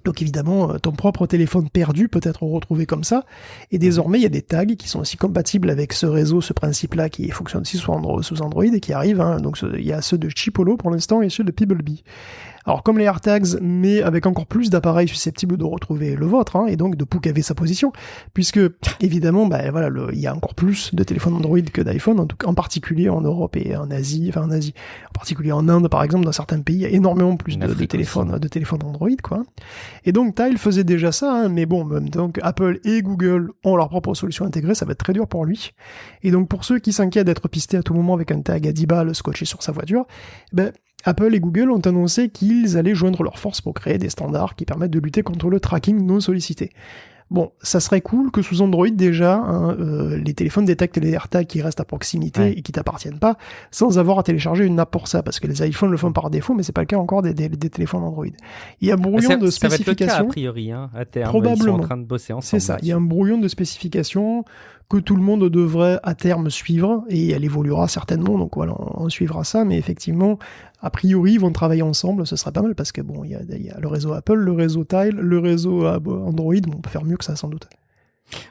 Donc évidemment, ton propre téléphone perdu peut être retrouvé comme ça, et désormais il y a des tags qui sont aussi compatibles avec ce réseau, ce principe-là, qui fonctionne aussi sous Android et qui arrivent, hein. Donc il y a ceux de Chipolo pour l'instant et ceux de Pebblebee. Alors comme les AirTags, mais avec encore plus d'appareils susceptibles de retrouver le vôtre, hein, et donc de poucaver sa position, puisque évidemment, il y a encore plus de téléphones Android que d'iPhone, en particulier en Europe et en Asie, en particulier en Inde par exemple, dans certains pays, il y a énormément plus de téléphones Android, quoi. Et donc Tile faisait déjà ça, hein, mais bon, donc Apple et Google ont leur propre solution intégrée, ça va être très dur pour lui. Et donc pour ceux qui s'inquiètent d'être pistés à tout moment avec un tag à 10 balles scotché sur sa voiture, Apple et Google ont annoncé qu'ils allaient joindre leurs forces pour créer des standards qui permettent de lutter contre le tracking non sollicité. Bon, ça serait cool que sous Android déjà, hein, les téléphones détectent les AirTags qui restent à proximité et qui t'appartiennent pas, sans avoir à télécharger une app pour ça, parce que les iPhones le font par défaut, mais c'est pas le cas encore des téléphones Android. Il y a un brouillon de spécifications. Ça va être le cas, a priori, hein, à terme. Probablement. Ils sont en train de bosser ensemble. C'est ça. Il y a un brouillon de spécifications que tout le monde devrait à terme suivre, et elle évoluera certainement, donc voilà, on suivra ça, mais effectivement, a priori, ils vont travailler ensemble, ce serait pas mal, parce que bon, il y a le réseau Apple, le réseau Tile, le réseau Android, on peut faire mieux que ça sans doute.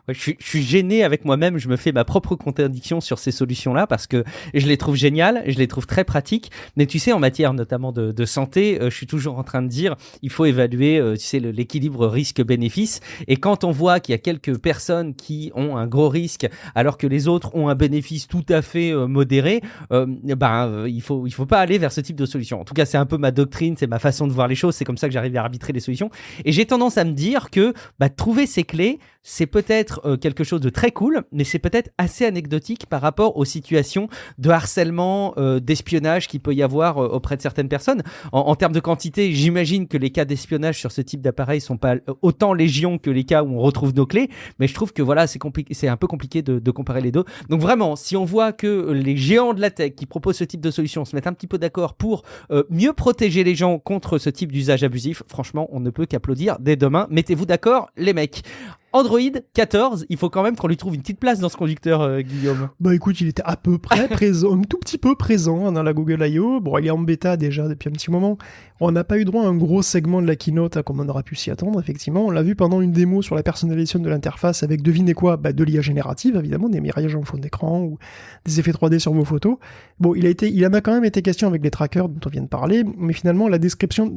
Ouais, je suis gêné avec moi-même, je me fais ma propre contradiction sur ces solutions-là parce que je les trouve géniales, je les trouve très pratiques, mais tu sais, en matière notamment de santé, je suis toujours en train de dire, il faut évaluer, tu sais, l'équilibre risque-bénéfice, et quand on voit qu'il y a quelques personnes qui ont un gros risque alors que les autres ont un bénéfice tout à fait modéré, il faut pas aller vers ce type de solution. En tout cas, c'est un peu ma doctrine, c'est ma façon de voir les choses, c'est comme ça que j'arrive à arbitrer les solutions, et j'ai tendance à me dire que trouver ces clés, c'est peut-être quelque chose de très cool, mais c'est peut-être assez anecdotique par rapport aux situations de harcèlement, d'espionnage qu'il peut y avoir auprès de certaines personnes. En termes de quantité, j'imagine que les cas d'espionnage sur ce type d'appareil sont pas autant légion que les cas où on retrouve nos clés, mais je trouve que voilà, c'est un peu compliqué de comparer les deux. Donc vraiment, si on voit que les géants de la tech qui proposent ce type de solution se mettent un petit peu d'accord pour mieux protéger les gens contre ce type d'usage abusif, franchement, on ne peut qu'applaudir dès demain. Mettez-vous d'accord, les mecs. Android 14, il faut quand même qu'on lui trouve une petite place dans ce conducteur, Guillaume. Bah écoute, il était à peu près présent, un tout petit peu présent dans la Google I.O. Bon, il est en bêta déjà depuis un petit moment. On n'a pas eu droit à un gros segment de la keynote comme on aurait pu s'y attendre, effectivement. On l'a vu pendant une démo sur la personnalisation de l'interface avec, devinez quoi, de l'IA générative, évidemment, des mirages en fond d'écran ou des effets 3D sur vos photos. Bon, il en a quand même été question avec les trackers dont on vient de parler, mais finalement, la discrétion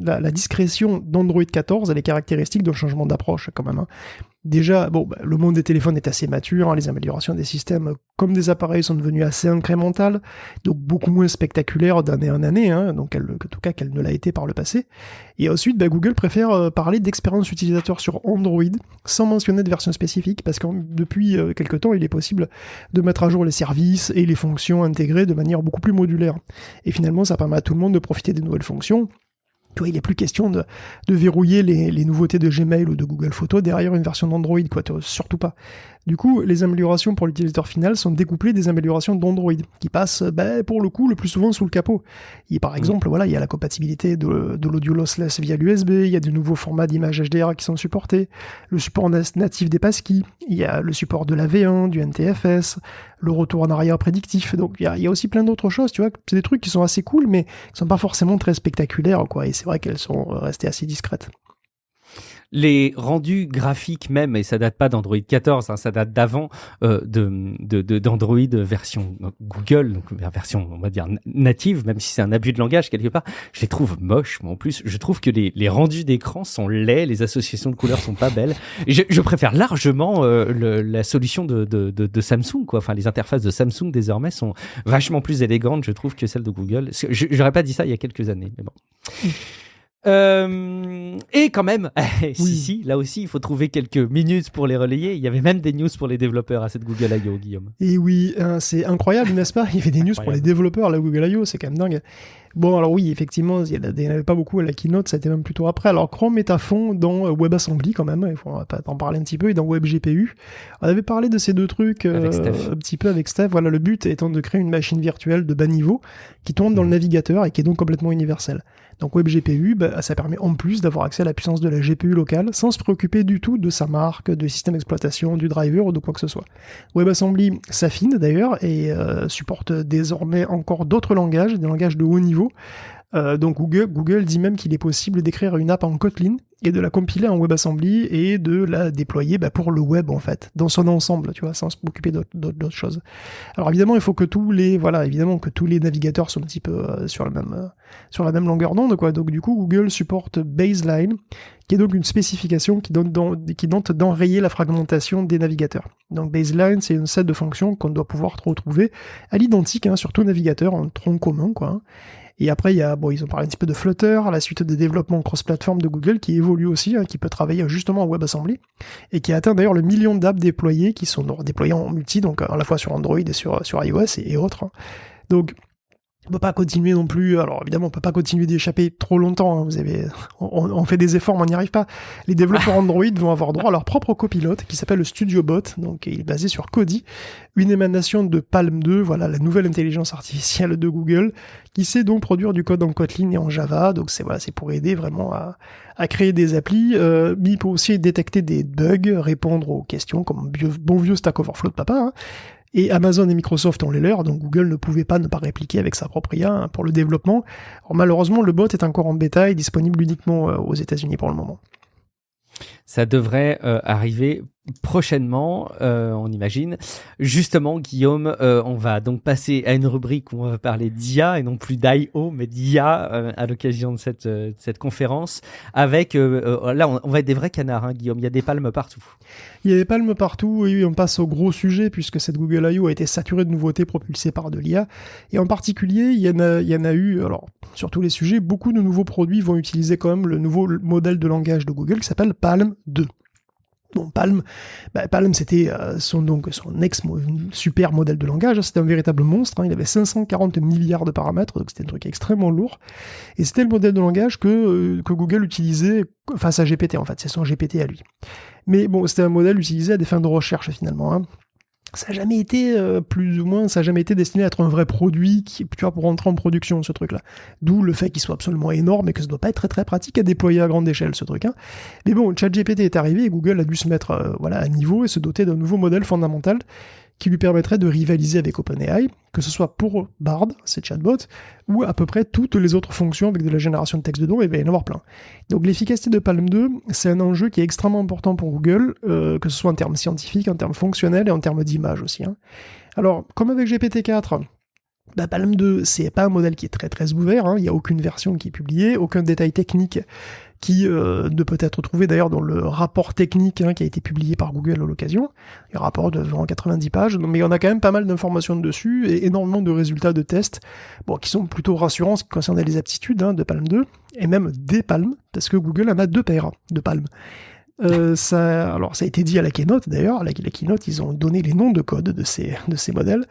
d'Android 14, elle est caractéristique d'un changement d'approche quand même. Déjà, le monde des téléphones est assez mature, les améliorations des systèmes comme des appareils sont devenues assez incrémentales, donc beaucoup moins spectaculaires d'année en année, donc en tout cas qu'elle ne l'a été par le passé. Et ensuite, Google préfère parler d'expérience utilisateur sur Android, sans mentionner de version spécifique, parce que depuis quelque temps, il est possible de mettre à jour les services et les fonctions intégrées de manière beaucoup plus modulaire. Et finalement, ça permet à tout le monde de profiter des nouvelles fonctions. Tu vois, il n'est plus question de verrouiller les nouveautés de Gmail ou de Google Photos derrière une version d'Android, surtout pas. Du coup, les améliorations pour l'utilisateur final sont découplées des améliorations d'Android, qui passent, pour le coup, le plus souvent sous le capot. Et par exemple, il y a la compatibilité de l'audio lossless via l'USB, il y a de nouveaux formats d'images HDR qui sont supportés, le support natif des passkeys, il y a le support de la V1, du NTFS, le retour en arrière prédictif. Donc il y a aussi plein d'autres choses, tu vois. C'est des trucs qui sont assez cool, mais qui sont pas forcément très spectaculaires, quoi. Et c'est vrai qu'elles sont restées assez discrètes. Les rendus graphiques même, et ça date pas d'Android 14, ça date d'avant d'Android version Google, donc version on va dire native, même si c'est un abus de langage quelque part, je les trouve moches. Mais en plus, je trouve que les rendus d'écran sont laids, les associations de couleurs sont pas belles. Je préfère largement la solution de Samsung, quoi. Enfin, les interfaces de Samsung désormais sont vachement plus élégantes, je trouve, que celles de Google. J'aurais pas dit ça il y a quelques années, mais bon. Et quand même, si, là aussi, il faut trouver quelques minutes pour les relayer. Il y avait même des news pour les développeurs à cette Google I.O., Guillaume. Et oui, c'est incroyable, n'est-ce pas? Il y avait des news pour les développeurs à la Google I.O., c'est quand même dingue. Bon, alors oui, effectivement, il n'y en avait pas beaucoup à la keynote, ça a été même plutôt après. Alors Chrome est à fond dans WebAssembly quand même, il faut en parler un petit peu, et dans WebGPU. On avait parlé de ces deux trucs un petit peu avec Steph. Voilà, le but étant de créer une machine virtuelle de bas niveau qui tourne dans le navigateur et qui est donc complètement universelle. Donc WebGPU, ça permet en plus d'avoir accès à la puissance de la GPU locale sans se préoccuper du tout de sa marque, du système d'exploitation, du driver ou de quoi que ce soit. WebAssembly s'affine d'ailleurs et supporte désormais encore d'autres langages, des langages de haut niveau. Donc Google dit même qu'il est possible d'écrire une app en Kotlin et de la compiler en WebAssembly et de la déployer pour le web en fait, dans son ensemble, tu vois, sans s'occuper d'autres choses. Alors évidemment, il faut que tous les navigateurs soient un petit peu sur la même longueur d'onde, quoi. Donc du coup, Google supporte Baseline, qui est donc une spécification qui tente d'enrayer la fragmentation des navigateurs. Donc Baseline, c'est une set de fonctions qu'on doit pouvoir retrouver à l'identique sur tout navigateur, en tronc commun, quoi. Et après, ils ont parlé un petit peu de Flutter, à la suite des développements cross-platform de Google, qui évolue aussi, qui peut travailler justement en WebAssembly, et qui a atteint d'ailleurs le million d'apps déployées, qui sont déployées en multi, donc à la fois sur Android et sur iOS et autres. Donc, on peut pas continuer non plus, alors évidemment on peut pas continuer d'échapper trop longtemps, on fait des efforts mais on n'y arrive pas. Les développeurs Android vont avoir droit à leur propre copilote qui s'appelle le StudioBot, donc il est basé sur Kodi, une émanation de Palm 2, voilà la nouvelle intelligence artificielle de Google, qui sait donc produire du code en Kotlin et en Java, donc c'est pour aider vraiment à créer des applis, mais il peut aussi détecter des bugs, répondre aux questions comme bon vieux Stack Overflow de papa, Et Amazon et Microsoft ont les leurs, donc Google ne pouvait pas ne pas répliquer avec sa propre IA pour le développement. Alors, malheureusement, le bot est encore en bêta et disponible uniquement aux États-Unis pour le moment. Ça devrait arriver prochainement, on imagine. Justement, Guillaume, on va donc passer à une rubrique où on va parler d'IA et non plus d'IO, mais d'IA à l'occasion de cette conférence. Avec, là, on va être des vrais canards, hein, Guillaume. Il y a des palmes partout. Il y a des palmes partout, et oui, on passe au gros sujet, puisque cette Google I.O. a été saturée de nouveautés propulsées par de l'IA. Et en particulier, il y en a eu, alors, sur tous les sujets, beaucoup de nouveaux produits vont utiliser quand même le nouveau modèle de langage de Google qui s'appelle PaLM 2. Bon, PaLM, c'était son super modèle de langage, c'était un véritable monstre, hein, il avait 540 milliards de paramètres, donc c'était un truc extrêmement lourd, et c'était le modèle de langage que Google utilisait face à GPT, en fait, c'est son GPT à lui. Mais bon, c'était un modèle utilisé à des fins de recherche finalement, hein. Ça n'a jamais été, ça n'a jamais été destiné à être un vrai produit pour rentrer en production, ce truc-là. D'où le fait qu'il soit absolument énorme et que ça ne doit pas être très très pratique à déployer à grande échelle, ce truc, hein. Mais bon, ChatGPT est arrivé et Google a dû se mettre à niveau et se doter d'un nouveau modèle fondamental qui lui permettrait de rivaliser avec OpenAI, que ce soit pour Bard, ses chatbots, ou à peu près toutes les autres fonctions avec de la génération de texte dedans, et il va y en avoir plein. Donc l'efficacité de PaLM 2, c'est un enjeu qui est extrêmement important pour Google, que ce soit en termes scientifiques, en termes fonctionnels et en termes d'image aussi, hein. Alors, comme avec GPT-4, PaLM 2, c'est pas un modèle qui est très très ouvert, hein. Il n'y a aucune version qui est publiée, aucun détail technique qui ne peut être trouvé d'ailleurs dans le rapport technique, hein, qui a été publié par Google à l'occasion. Il y a un rapport de environ 90 pages, mais il y en a quand même pas mal d'informations dessus et énormément de résultats de tests, qui sont plutôt rassurants en ce qui concerne les aptitudes, hein, de PaLM 2, et même des palmes, parce que Google en a 2 paires de palmes. Ça a été dit à la keynote d'ailleurs. À la keynote, ils ont donné les noms de code de ces modèles.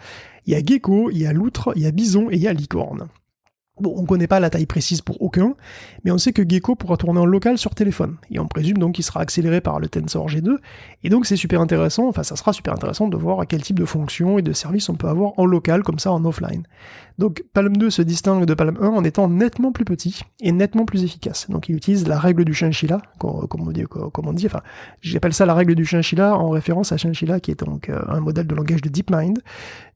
Il y a Gecko, il y a Loutre, il y a Bison et il y a Licorne. Bon, on ne connaît pas la taille précise pour aucun, mais on sait que Gecko pourra tourner en local sur téléphone, et on présume donc qu'il sera accéléré par le Tensor G2, et donc c'est super intéressant, ça sera super intéressant de voir à quel type de fonction et de service on peut avoir en local, comme ça en offline. Donc PaLM 2 se distingue de PaLM 1 en étant nettement plus petit et nettement plus efficace. Donc il utilise la règle du chinchilla, comme on dit, j'appelle ça la règle du chinchilla en référence à Chinchilla, qui est donc un modèle de langage de DeepMind,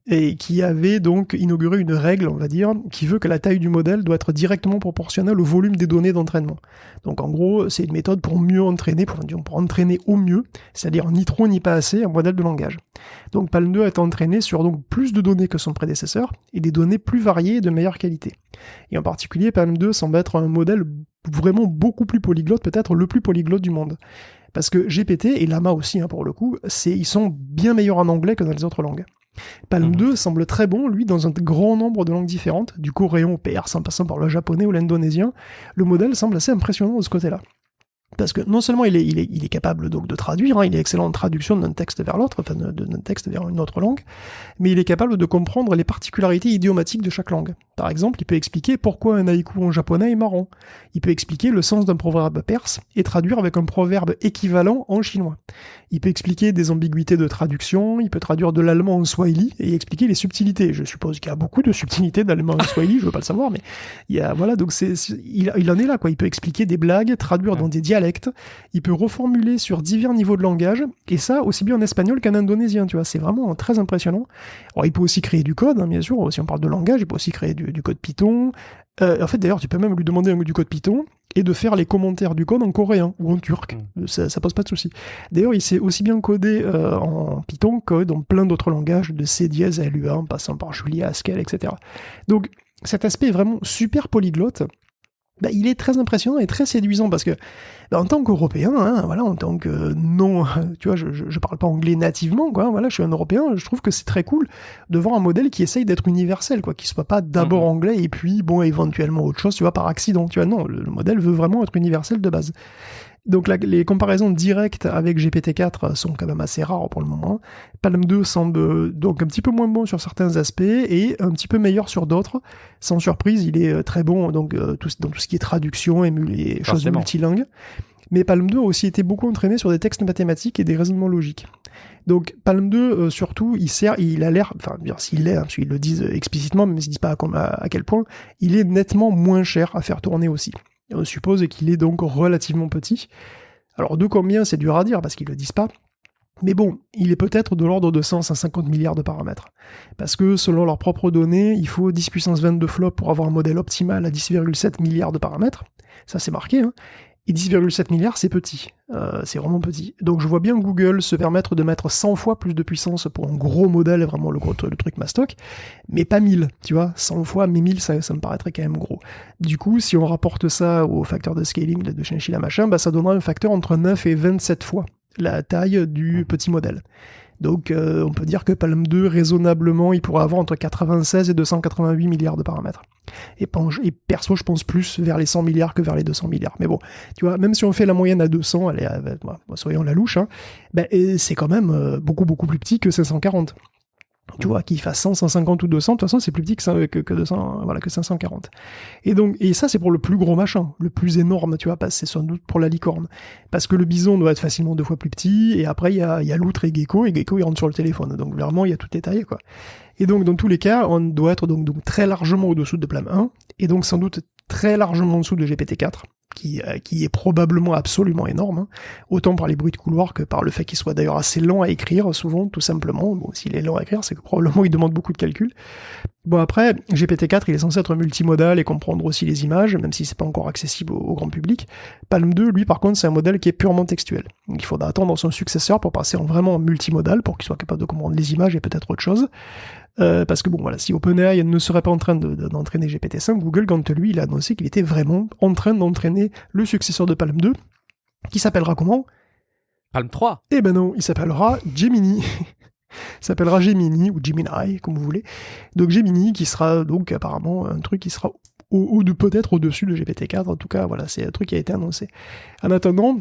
et qui avait donc inauguré une règle, on va dire, qui veut que la taille du modèle doit être directement proportionnelle au volume des données d'entraînement. Donc en gros, c'est une méthode pour mieux entraîner, pour entraîner au mieux, c'est-à-dire ni trop ni pas assez, un modèle de langage. Donc PaLM 2 est entraîné sur donc plus de données que son prédécesseur, et des données plus variées et de meilleure qualité. Et en particulier, PaLM 2 semble être un modèle vraiment beaucoup plus polyglotte, peut-être le plus polyglotte du monde. Parce que GPT, et Llama aussi, hein, pour le coup, ils sont bien meilleurs en anglais que dans les autres langues. PaLM 2 semble très bon, lui, dans un grand nombre de langues différentes, du coréen au perse, en passant par le japonais ou l'indonésien. Le modèle semble assez impressionnant de ce côté-là. Parce que non seulement il est capable donc de traduire, hein, il est excellent en traduction d'un texte vers l'autre, d'un texte vers une autre langue, mais il est capable de comprendre les particularités idiomatiques de chaque langue. Par exemple, il peut expliquer pourquoi un haïku en japonais est marrant. Il peut expliquer le sens d'un proverbe perse et traduire avec un proverbe équivalent en chinois. Il peut expliquer des ambiguïtés de traduction, il peut traduire de l'allemand en swahili et expliquer les subtilités. Je suppose qu'il y a beaucoup de subtilités d'allemand en swahili, je veux pas le savoir, mais il y a, voilà, donc il en est là, quoi. Il peut expliquer des blagues, traduire dans des dialectes, il peut reformuler sur divers niveaux de langage, et ça aussi bien en espagnol qu'en indonésien, tu vois, c'est vraiment très impressionnant. Alors, il peut aussi créer du code, hein, bien sûr, si on parle de langage, il peut aussi créer du code Python. En fait, d'ailleurs, tu peux même lui demander du code Python et de faire les commentaires du code en coréen ou en turc. Ça pose pas de souci. D'ailleurs, il sait aussi bien coder en Python que dans plein d'autres langages, de C dièse à LUA, en passant par Julia, Haskell, etc. Donc, cet aspect est vraiment super polyglotte. Il est très impressionnant et très séduisant parce que en tant qu'Européen, hein, voilà, en tant que non, tu vois, je parle pas anglais nativement, quoi, voilà, je suis un Européen, je trouve que c'est très cool de voir un modèle qui essaye d'être universel, quoi, qui soit pas d'abord anglais et puis bon éventuellement autre chose, tu vois, par accident, tu vois, non, le modèle veut vraiment être universel de base. Donc les comparaisons directes avec GPT-4 sont quand même assez rares pour le moment. PaLM 2 semble donc un petit peu moins bon sur certains aspects et un petit peu meilleur sur d'autres. Sans surprise, il est très bon donc, dans tout ce qui est traduction et choses multilingues. Mais PaLM 2 a aussi été beaucoup entraîné sur des textes mathématiques et des raisonnements logiques. Donc PaLM 2, surtout, il a l'air, enfin, bien s'il l'est, hein, parce qu'ils le disent explicitement, mais ils ne disent pas à quel point, il est nettement moins cher à faire tourner aussi. Et on suppose qu'il est donc relativement petit. Alors de combien, c'est dur à dire, parce qu'ils le disent pas. Mais bon, il est peut-être de l'ordre de 150 milliards de paramètres. Parce que selon leurs propres données, il faut 10 puissance 22 flops pour avoir un modèle optimal à 10,7 milliards de paramètres. Ça c'est marqué, hein. Et 10,7 milliards, c'est petit. C'est vraiment petit. Donc je vois bien Google se permettre de mettre 100 fois plus de puissance pour un gros modèle, vraiment le truc mastoc, mais pas 1000, tu vois. 100 fois, mais 1000, ça me paraîtrait quand même gros. Du coup, si on rapporte ça au facteur de scaling de Chinchilla machin, ça donnera un facteur entre 9 et 27 fois la taille du petit modèle. Donc on peut dire que Palm 2, raisonnablement, il pourrait avoir entre 96 et 288 milliards de paramètres. Et perso, je pense plus vers les 100 milliards que vers les 200 milliards. Mais bon, tu vois, même si on fait la moyenne à 200, allez, soyons la louche, hein, c'est quand même beaucoup plus petit que 540. Tu vois, qu'il fasse 100, 150 ou 200, de toute façon, c'est plus petit que 200, voilà, que 540. Et ça, c'est pour le plus gros machin, le plus énorme, tu vois, c'est sans doute pour la licorne. Parce que le bison doit être facilement 2 fois plus petit, et après, il y a l'outre et Gecko il rentre sur le téléphone. Donc, vraiment, il y a tout détaillé, quoi. Et donc, dans tous les cas, on doit être donc très largement au-dessous de Palm 1, et donc, sans doute très largement en dessous de GPT-4, qui est probablement absolument énorme, hein, autant par les bruits de couloir que par le fait qu'il soit d'ailleurs assez lent à écrire, souvent, tout simplement. Bon, s'il est lent à écrire, c'est que probablement il demande beaucoup de calcul. Bon, après, GPT-4, il est censé être multimodal et comprendre aussi les images, même si c'est pas encore accessible au grand public. Palm 2, lui, par contre, c'est un modèle qui est purement textuel. Donc, il faudra attendre son successeur pour passer en vraiment multimodal, pour qu'il soit capable de comprendre les images et peut-être autre chose. Parce que bon, voilà, si OpenAI ne serait pas en train d'entraîner GPT-5, Google, quand lui, il a annoncé qu'il était vraiment en train d'entraîner le successeur de Palm 2, qui s'appellera comment ? Palm 3. Eh ben non, il s'appellera Gemini. Il s'appellera Gemini, ou Gemini, comme vous voulez. Donc Gemini, qui sera donc apparemment un truc qui sera peut-être au-dessus de GPT-4, en tout cas, voilà, c'est un truc qui a été annoncé. En attendant,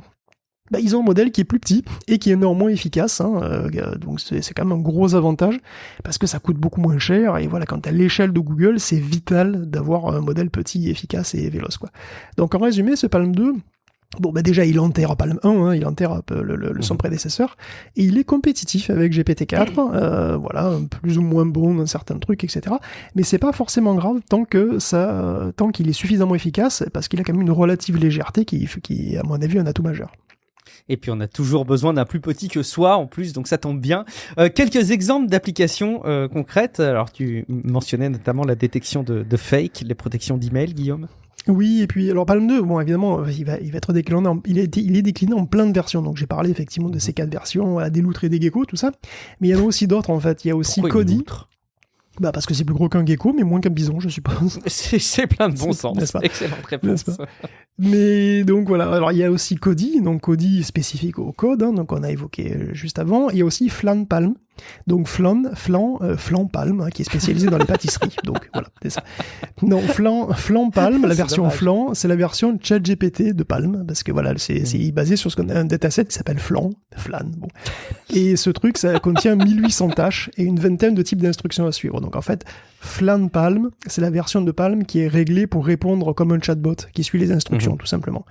ils ont un modèle qui est plus petit et qui est néanmoins efficace, hein, donc c'est quand même un gros avantage, parce que ça coûte beaucoup moins cher, et voilà, quand à l'échelle de Google, c'est vital d'avoir un modèle petit, efficace et véloce, quoi. Donc en résumé, ce Palm 2, bon, déjà, il enterre Palm 1, hein, il enterre son prédécesseur, et il est compétitif avec GPT-4, voilà, plus ou moins bon dans certains trucs, etc. Mais c'est pas forcément grave tant qu'il est suffisamment efficace, parce qu'il a quand même une relative légèreté qui est, à mon avis, un atout majeur. Et puis on a toujours besoin d'un plus petit que soi en plus, donc ça tombe bien. Quelques exemples d'applications concrètes. Alors tu mentionnais notamment la détection de fake, les protections d'email, Guillaume. Oui, et puis alors Palm 2, bon évidemment, il va être décliné, il est décliné en plein de versions. Donc j'ai parlé effectivement de ces 4 versions, voilà, des loutres et des geckos, tout ça. Mais il y en a aussi d'autres en fait. Il y a aussi Kodi. Parce que c'est plus gros qu'un gecko, mais moins qu'un bison, je suppose. C'est plein de bon sens. Excellente réponse. Mais donc voilà, alors il y a aussi Kodi, donc Kodi spécifique au code, hein, donc on a évoqué juste avant. Il y a aussi Flan Palm, donc Flan Palm, hein, qui est spécialisé dans les pâtisseries. Donc voilà, c'est ça. Non, Flan Palm, la version Flan, c'est la version ChatGPT de Palm, parce que voilà, c'est basé sur ce qu'on a un dataset qui s'appelle Flan. Bon. Et ce truc, ça contient 1800 tâches et une vingtaine de types d'instructions à suivre. Donc en fait, Flan Palm, c'est la version de Palm qui est réglée pour répondre comme un chatbot qui suit les instructions, tout simplement.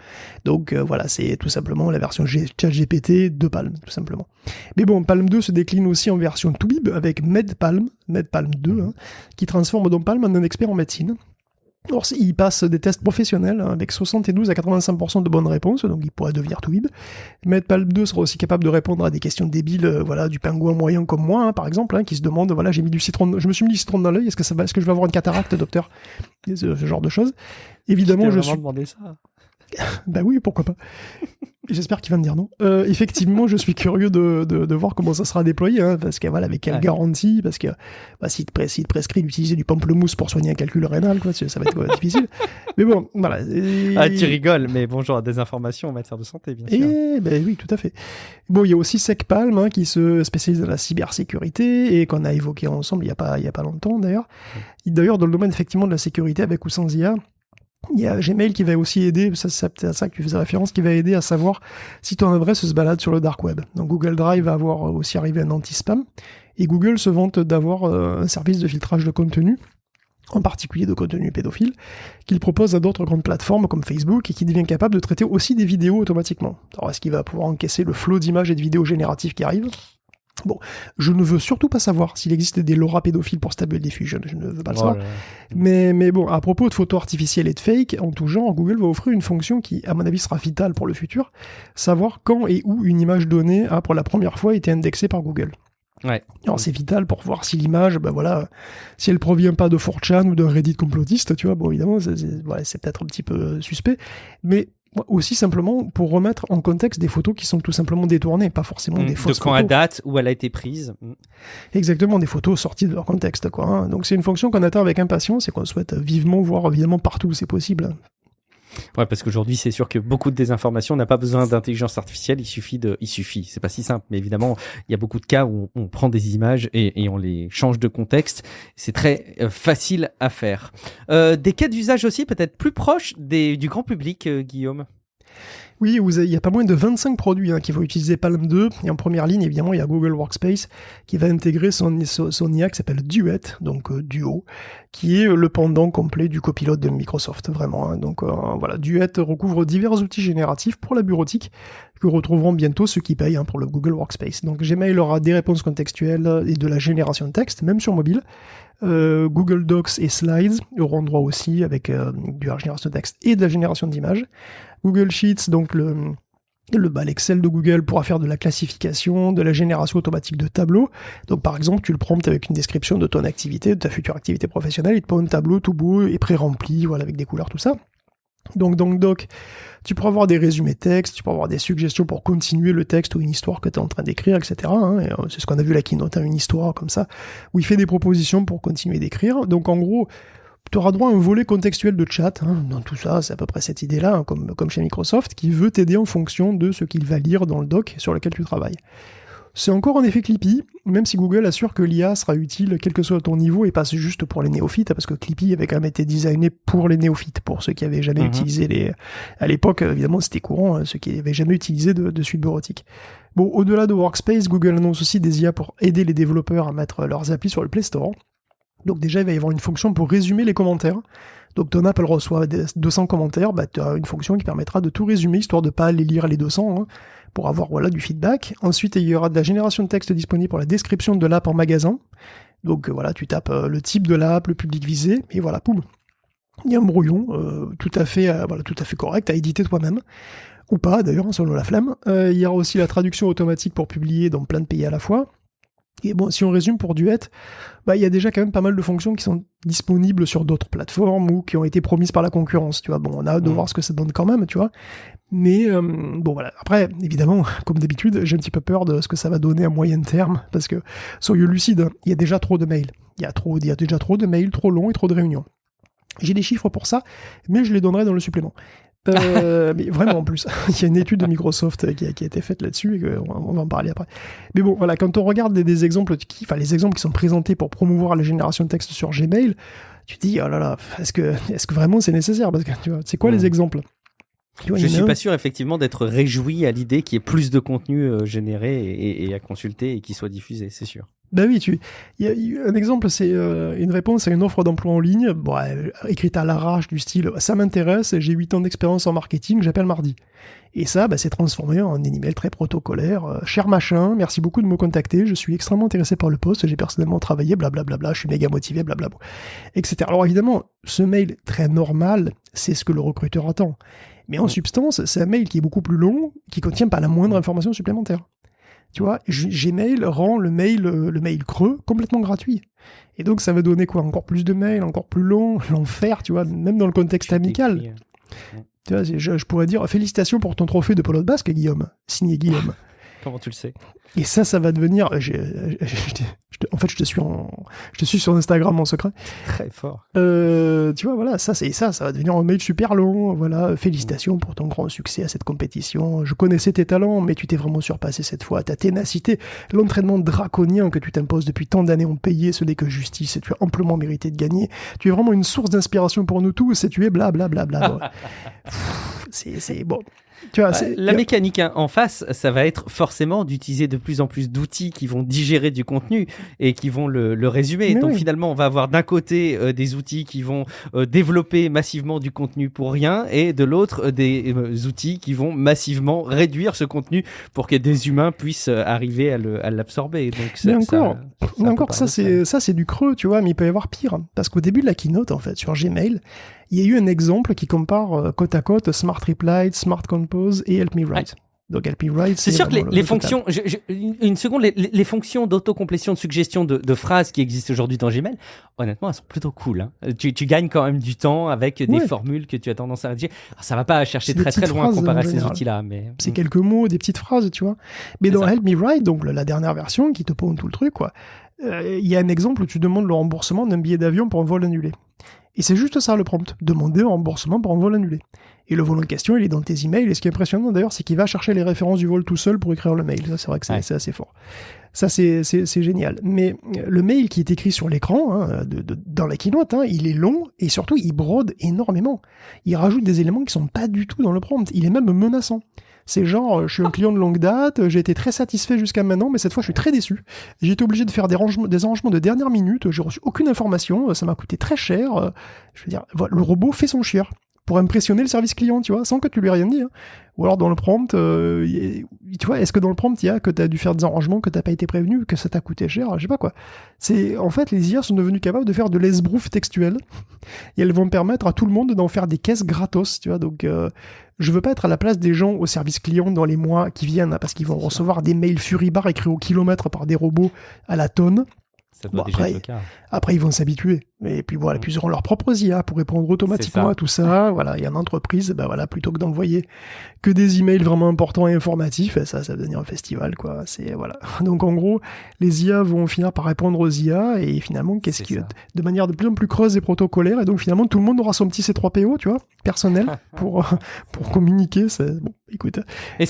Donc voilà, c'est tout simplement la version ChatGPT de Palm, tout simplement. Mais bon, Palm 2 se décline aussi en version Toubib avec MedPalm 2, hein, qui transforme donc Palm en un expert en médecine. Alors, il passe des tests professionnels, hein, avec 72 à 85% de bonnes réponses, donc il pourrait devenir Toubib. MedPalm 2 sera aussi capable de répondre à des questions débiles, voilà, du pingouin moyen comme moi, hein, par exemple, hein, qui se demande, voilà, je me suis mis du citron dans l'œil, est-ce que je vais avoir une cataracte, docteur? Ce genre de choses. Évidemment, je suis... demandé ça. Bah oui, pourquoi pas. J'espère qu'il va me dire non. Effectivement, je suis curieux de voir comment ça sera déployé, hein, parce que voilà, avec quelle garantie, parce que s'il te prescrit d'utiliser du pamplemousse pour soigner un calcul rénal, quoi, ça va être difficile. Mais bon, voilà. Tu rigoles, mais bon, genre des informations en matière de santé, bien sûr. Oui, tout à fait. Bon, il y a aussi SecPalm, hein, qui se spécialise dans la cybersécurité et qu'on a évoqué ensemble il y a pas longtemps d'ailleurs. D'ailleurs, dans le domaine effectivement de la sécurité avec ou sans IA, il y a Gmail qui va aussi aider, c'est à ça que tu faisais référence, qui va aider à savoir si ton adresse se balade sur le dark web. Donc Google Drive va avoir aussi arrivé un anti-spam, et Google se vante d'avoir un service de filtrage de contenu, en particulier de contenu pédophile, qu'il propose à d'autres grandes plateformes comme Facebook, et qui devient capable de traiter aussi des vidéos automatiquement. Alors est-ce qu'il va pouvoir encaisser le flot d'images et de vidéos génératives qui arrivent ? Bon, je ne veux surtout pas savoir s'il existe des LoRa pédophiles pour Stable Diffusion, je ne veux pas le savoir. Mais bon, à propos de photos artificielles et de fake, en tout genre, Google va offrir une fonction qui, à mon avis, sera vitale pour le futur, savoir quand et où une image donnée a pour la première fois été indexée par Google. Ouais. Alors c'est vital pour voir si l'image, si elle provient pas de 4chan ou d'un Reddit complotiste, tu vois, bon évidemment, c'est peut-être un petit peu suspect, mais Aussi simplement pour remettre en contexte des photos qui sont tout simplement détournées, pas forcément des fausses photos. De quand photos. à date où elle a été prise. Exactement, des photos sorties de leur contexte, quoi. Hein. Donc c'est une fonction qu'on attend avec impatience et qu'on souhaite vivement voir évidemment partout où c'est possible. Ouais, parce qu'aujourd'hui, c'est sûr que beaucoup de désinformation n'a pas besoin d'intelligence artificielle. Il suffit. C'est pas si simple, mais évidemment, il y a beaucoup de cas où on prend des images et on les change de contexte. C'est très facile à faire. Des cas d'usage aussi peut-être plus proches du grand public, Guillaume. Oui, il y a pas moins de 25 produits qui vont utiliser Palm 2. Et en première ligne, évidemment, il y a Google Workspace qui va intégrer son IA qui s'appelle Duet, donc Duo, qui est le pendant complet du copilote de Microsoft, vraiment. Hein. Donc voilà, Duet recouvre divers outils génératifs pour la bureautique que retrouveront bientôt ceux qui payent pour le Google Workspace. Donc Gmail aura des réponses contextuelles et de la génération de texte, même sur mobile. Google Docs et Slides auront droit aussi avec de la génération de texte et de la génération d'images. Google Sheets, donc l'Excel de Google pourra faire de la classification, de la génération automatique de tableaux. Donc par exemple, tu le promptes avec une description de ton activité, de ta future activité professionnelle, il te pond un tableau tout beau et pré-rempli, voilà, avec des couleurs, tout ça. Donc dans le doc, tu pourras avoir des résumés textes, tu pourras avoir des suggestions pour continuer le texte ou une histoire que tu es en train d'écrire, etc. Hein, et c'est ce qu'on a vu la keynote, une histoire comme ça, où il fait des propositions pour continuer d'écrire. Donc en gros, tu auras droit à un volet contextuel de chat. Dans tout ça, c'est à peu près cette idée-là, comme chez Microsoft, qui veut t'aider en fonction de ce qu'il va lire dans le doc sur lequel tu travailles. C'est encore un effet Clippy, même si Google assure que l'IA sera utile quel que soit ton niveau et pas juste pour les néophytes, parce que Clippy avait quand même été designé pour les néophytes, pour ceux qui avaient jamais utilisé à l'époque, évidemment, c'était courant, ceux qui n'avaient jamais utilisé de suite bureautique. Bon, au-delà de Workspace, Google annonce aussi des IA pour aider les développeurs à mettre leurs applis sur le Play Store. Donc déjà, il va y avoir une fonction pour résumer les commentaires. Donc ton app, elle reçoit 200 commentaires, tu as une fonction qui permettra de tout résumer, histoire de pas les lire les 200, pour avoir du feedback. Ensuite, il y aura de la génération de texte disponible pour la description de l'app en magasin. Donc tu tapes le type de l'app, le public visé, et voilà, poum. Il y a un brouillon tout à fait correct à éditer toi-même. Ou pas, d'ailleurs, selon la flemme. Il y aura aussi la traduction automatique pour publier dans plein de pays à la fois. Et bon, si on résume pour Duet, il y a déjà quand même pas mal de fonctions qui sont disponibles sur d'autres plateformes ou qui ont été promises par la concurrence, tu vois. Bon, on a hâte de voir ce que ça donne quand même, tu vois. Mais bon, voilà. Après, évidemment, comme d'habitude, j'ai un petit peu peur de ce que ça va donner à moyen terme, parce que, soyons lucides, il y a déjà trop de mails. Il y a déjà trop de mails, trop longs et trop de réunions. J'ai des chiffres pour ça, mais je les donnerai dans le supplément. Mais vraiment en plus, il y a une étude de Microsoft qui a été faite là-dessus et on va en parler après. Mais bon, voilà, quand on regarde des exemples, les exemples qui sont présentés pour promouvoir la génération de texte sur Gmail, tu te dis oh là là, est-ce que vraiment c'est nécessaire? Parce que tu vois, c'est quoi les exemples? Je suis pas sûr effectivement d'être réjoui à l'idée qu'il y ait plus de contenu généré et à consulter et qui soit diffusé, c'est sûr. Bah oui, il y a un exemple, c'est une réponse à une offre d'emploi en ligne, écrite à l'arrache du style « ça m'intéresse, j'ai 8 ans d'expérience en marketing, j'appelle mardi ». Et ça, c'est transformé en un email très protocolaire. Cher machin, merci beaucoup de me contacter, je suis extrêmement intéressé par le poste, j'ai personnellement travaillé, blablabla, je suis méga motivé, blablabla, etc. Alors évidemment, ce mail très normal, c'est ce que le recruteur attend. Mais en substance, c'est un mail qui est beaucoup plus long, qui contient pas la moindre information supplémentaire. Tu vois, Gmail rend le mail creux complètement gratuit. Et donc ça va donner quoi? Encore plus de mails, encore plus long, l'enfer, tu vois, même dans le contexte amical. Tu vois, je pourrais dire félicitations pour ton trophée de polo de basque, Guillaume, signé Guillaume. Comment tu le sais? Et ça va devenir. En fait, je te suis sur Instagram en secret. Très fort. Tu vois, voilà, ça va devenir un mail super long. Voilà, félicitations pour ton grand succès à cette compétition. Je connaissais tes talents, mais tu t'es vraiment surpassé cette fois. Ta ténacité, l'entraînement draconien que tu t'imposes depuis tant d'années ont payé, ce n'est que justice, et tu as amplement mérité de gagner. Tu es vraiment une source d'inspiration pour nous tous, et tu es blablabla. C'est bon. Tu vois, la mécanique en face, ça va être forcément d'utiliser de plus en plus d'outils qui vont digérer du contenu et qui vont le résumer. Mais donc finalement, on va avoir d'un côté des outils qui vont développer massivement du contenu pour rien et de l'autre des outils qui vont massivement réduire ce contenu pour que des humains puissent arriver à l'absorber. Donc ça, c'est du creux, tu vois, mais il peut y avoir pire. Parce qu'au début de la keynote, en fait, sur Gmail, il y a eu un exemple qui compare côte à côte Smart Reply, Smart Compose et Help Me Write. Donc Help Me Write, c'est sûr que les fonctions, une seconde, les fonctions d'autocomplétion de suggestion de phrases qui existent aujourd'hui dans Gmail, honnêtement, elles sont plutôt cool. Hein. Tu gagnes quand même du temps avec des formules que tu as tendance à rédiger. Alors, ça va pas chercher très très loin comparé à ces outils-là, mais c'est quelques mots, des petites phrases, tu vois. Mais dans Help Me Write, donc la dernière version qui te pond tout le truc, quoi. Il y a un exemple où tu demandes le remboursement d'un billet d'avion pour un vol annulé. Et c'est juste ça le prompt, demander un remboursement pour un vol annulé. Et le vol en question, il est dans tes emails, et ce qui est impressionnant d'ailleurs, c'est qu'il va chercher les références du vol tout seul pour écrire le mail. Ça, c'est vrai que c'est assez fort. Ça, c'est génial. Mais le mail qui est écrit sur l'écran, dans la keynote, il est long, et surtout, il brode énormément. Il rajoute des éléments qui sont pas du tout dans le prompt. Il est même menaçant. C'est genre, je suis un client de longue date, j'ai été très satisfait jusqu'à maintenant, mais cette fois je suis très déçu. J'ai été obligé de faire des arrangements de dernière minute, j'ai reçu aucune information, ça m'a coûté très cher. Je veux dire, voilà, le robot fait son chier pour impressionner le service client, tu vois, sans que tu lui aies rien dit. Hein. Ou alors dans le prompt, tu vois, est-ce que dans le prompt, il y a que tu as dû faire des arrangements, que tu n'as pas été prévenu, que ça t'a coûté cher, je sais pas quoi. En fait, les IA sont devenues capables de faire de l'esbrouf textuel, et elles vont permettre à tout le monde d'en faire des caisses gratos, tu vois, donc je veux pas être à la place des gens au service client dans les mois qui viennent, parce qu'ils vont recevoir des mails furibars écrits au kilomètre par des robots à la tonne. Après, ils vont s'habituer. Et puis voilà, puis ils auront leurs propres IA pour répondre automatiquement à tout ça. Voilà, il y a une entreprise, plutôt que d'envoyer que des emails vraiment importants et informatifs, ça va devenir un festival, quoi. Voilà. Donc en gros, les IA vont finir par répondre aux IA, et finalement, de manière de plus en plus creuse et protocolaire, et donc finalement, tout le monde aura son petit C3PO, tu vois, personnel, pour communiquer. Bon, écoute. Et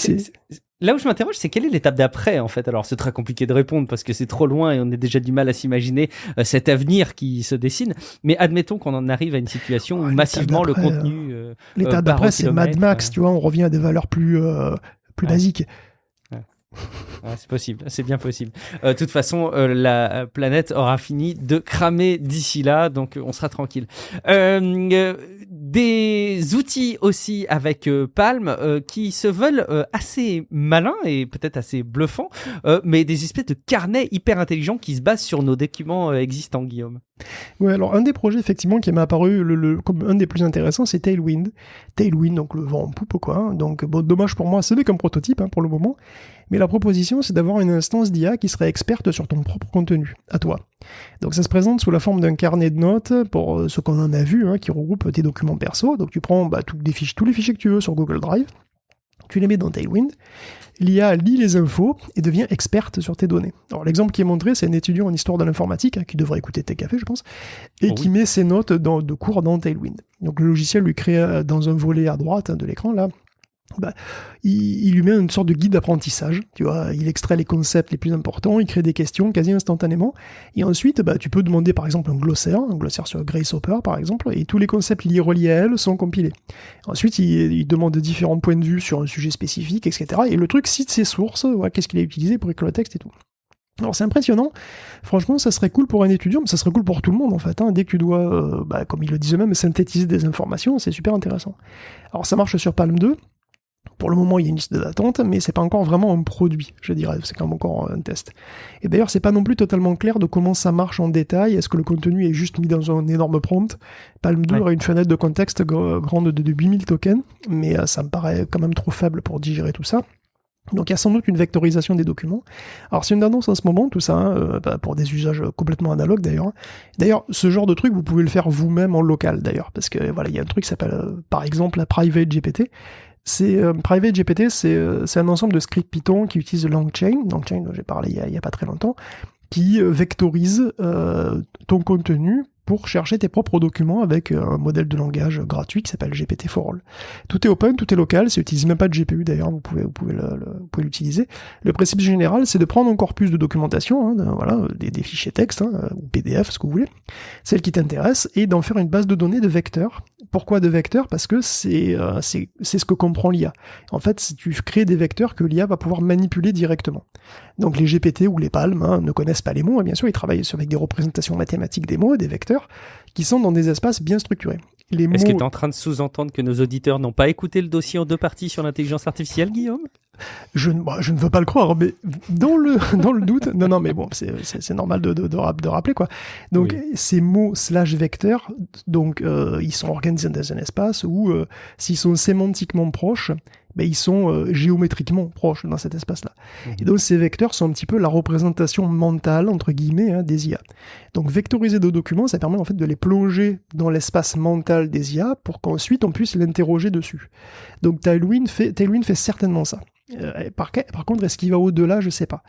là où je m'interroge, c'est quelle est l'étape d'après, en fait. Alors, c'est très compliqué de répondre parce que c'est trop loin et on a déjà du mal à s'imaginer cet avenir qui se dessine. Mais admettons qu'on en arrive à une situation où massivement le contenu. L'étape d'après, c'est Mad Max, tu vois, on revient à des valeurs plus basiques. Ouais, c'est possible, c'est bien possible. De toute façon, la planète aura fini de cramer d'ici là, donc on sera tranquille. Des outils aussi avec Palm qui se veulent assez malins et peut-être assez bluffants, mais des espèces de carnets hyper intelligents qui se basent sur nos documents existants, Guillaume. Ouais, alors un des projets effectivement qui m'est apparu comme un des plus intéressants, c'est Tailwind. Tailwind, donc le vent en poupe, quoi. Hein. Donc bon, dommage pour moi, ce n'est qu'un prototype pour le moment. Mais la proposition, c'est d'avoir une instance d'IA qui serait experte sur ton propre contenu, à toi. Donc ça se présente sous la forme d'un carnet de notes, pour ce qu'on en a vu, qui regroupe tes documents perso. Donc tu prends tous les fichiers que tu veux sur Google Drive, tu les mets dans Tailwind, l'IA lit les infos et devient experte sur tes données. Alors l'exemple qui est montré, c'est un étudiant en histoire de l'informatique, qui devrait écouter Tech Café, je pense, et qui met ses notes de cours dans Tailwind. Donc le logiciel lui crée dans un volet à droite de l'écran, là, il lui met une sorte de guide d'apprentissage, tu vois, il extrait les concepts les plus importants, il crée des questions quasi instantanément, et ensuite tu peux demander par exemple un glossaire sur Grace Hopper par exemple, et tous les concepts reliés à elle sont compilés. Ensuite il demande différents points de vue sur un sujet spécifique, etc. Et le truc cite ses sources, qu'est-ce qu'il a utilisé pour écrire le texte et tout. Alors c'est impressionnant, franchement ça serait cool pour un étudiant, mais ça serait cool pour tout le monde en fait, dès que tu dois, comme il le disait même, synthétiser des informations, c'est super intéressant. Alors ça marche sur Palm 2, pour le moment, il y a une liste d'attente, mais c'est pas encore vraiment un produit, je dirais. C'est quand même encore un test. Et d'ailleurs, c'est pas non plus totalement clair de comment ça marche en détail. Est-ce que le contenu est juste mis dans un énorme prompt? Palm 2 aurait une fenêtre de contexte grande de 8000 tokens, mais ça me paraît quand même trop faible pour digérer tout ça. Donc il y a sans doute une vectorisation des documents. Alors c'est une annonce en ce moment, tout ça, pour des usages complètement analogues d'ailleurs. D'ailleurs, ce genre de truc, vous pouvez le faire vous-même en local d'ailleurs, parce que voilà, il y a un truc qui s'appelle, par exemple, la Private GPT. Private GPT, c'est un ensemble de scripts Python qui utilise LangChain dont j'ai parlé il y a pas très longtemps, qui vectorise ton contenu pour chercher tes propres documents avec un modèle de langage gratuit qui s'appelle GPT4All. Tout est open, tout est local, ça n'utilise même pas de GPU d'ailleurs, vous pouvez l'utiliser. Le principe général, c'est de prendre un corpus de documentation, des fichiers texte, ou PDF, ce que vous voulez, celle qui t'intéresse, et d'en faire une base de données de vecteurs. Pourquoi de vecteurs? Parce que c'est ce que comprend l'IA. En fait, tu crées des vecteurs que l'IA va pouvoir manipuler directement. Donc les GPT ou les Palm ne connaissent pas les mots, et bien sûr ils travaillent avec des représentations mathématiques des mots, des vecteurs, qui sont dans des espaces bien structurés. Est-ce que tu es en train de sous-entendre que nos auditeurs n'ont pas écouté le dossier en 2 parties sur l'intelligence artificielle, Guillaume? Je ne veux pas le croire, mais dans le doute, non, mais bon, c'est normal de rappeler, quoi. Donc, oui. Ces mots /vecteurs, donc, ils sont organisés dans un espace où, s'ils sont sémantiquement proches, ben, ils sont géométriquement proches dans cet espace-là. Et donc ces vecteurs sont un petit peu la représentation mentale, entre guillemets, hein, des IA. Donc vectoriser des documents, ça permet en fait de les plonger dans l'espace mental des IA pour qu'ensuite on puisse l'interroger dessus. Donc Tailwind fait certainement ça. Par contre, est-ce qu'il va au-delà? Je sais pas.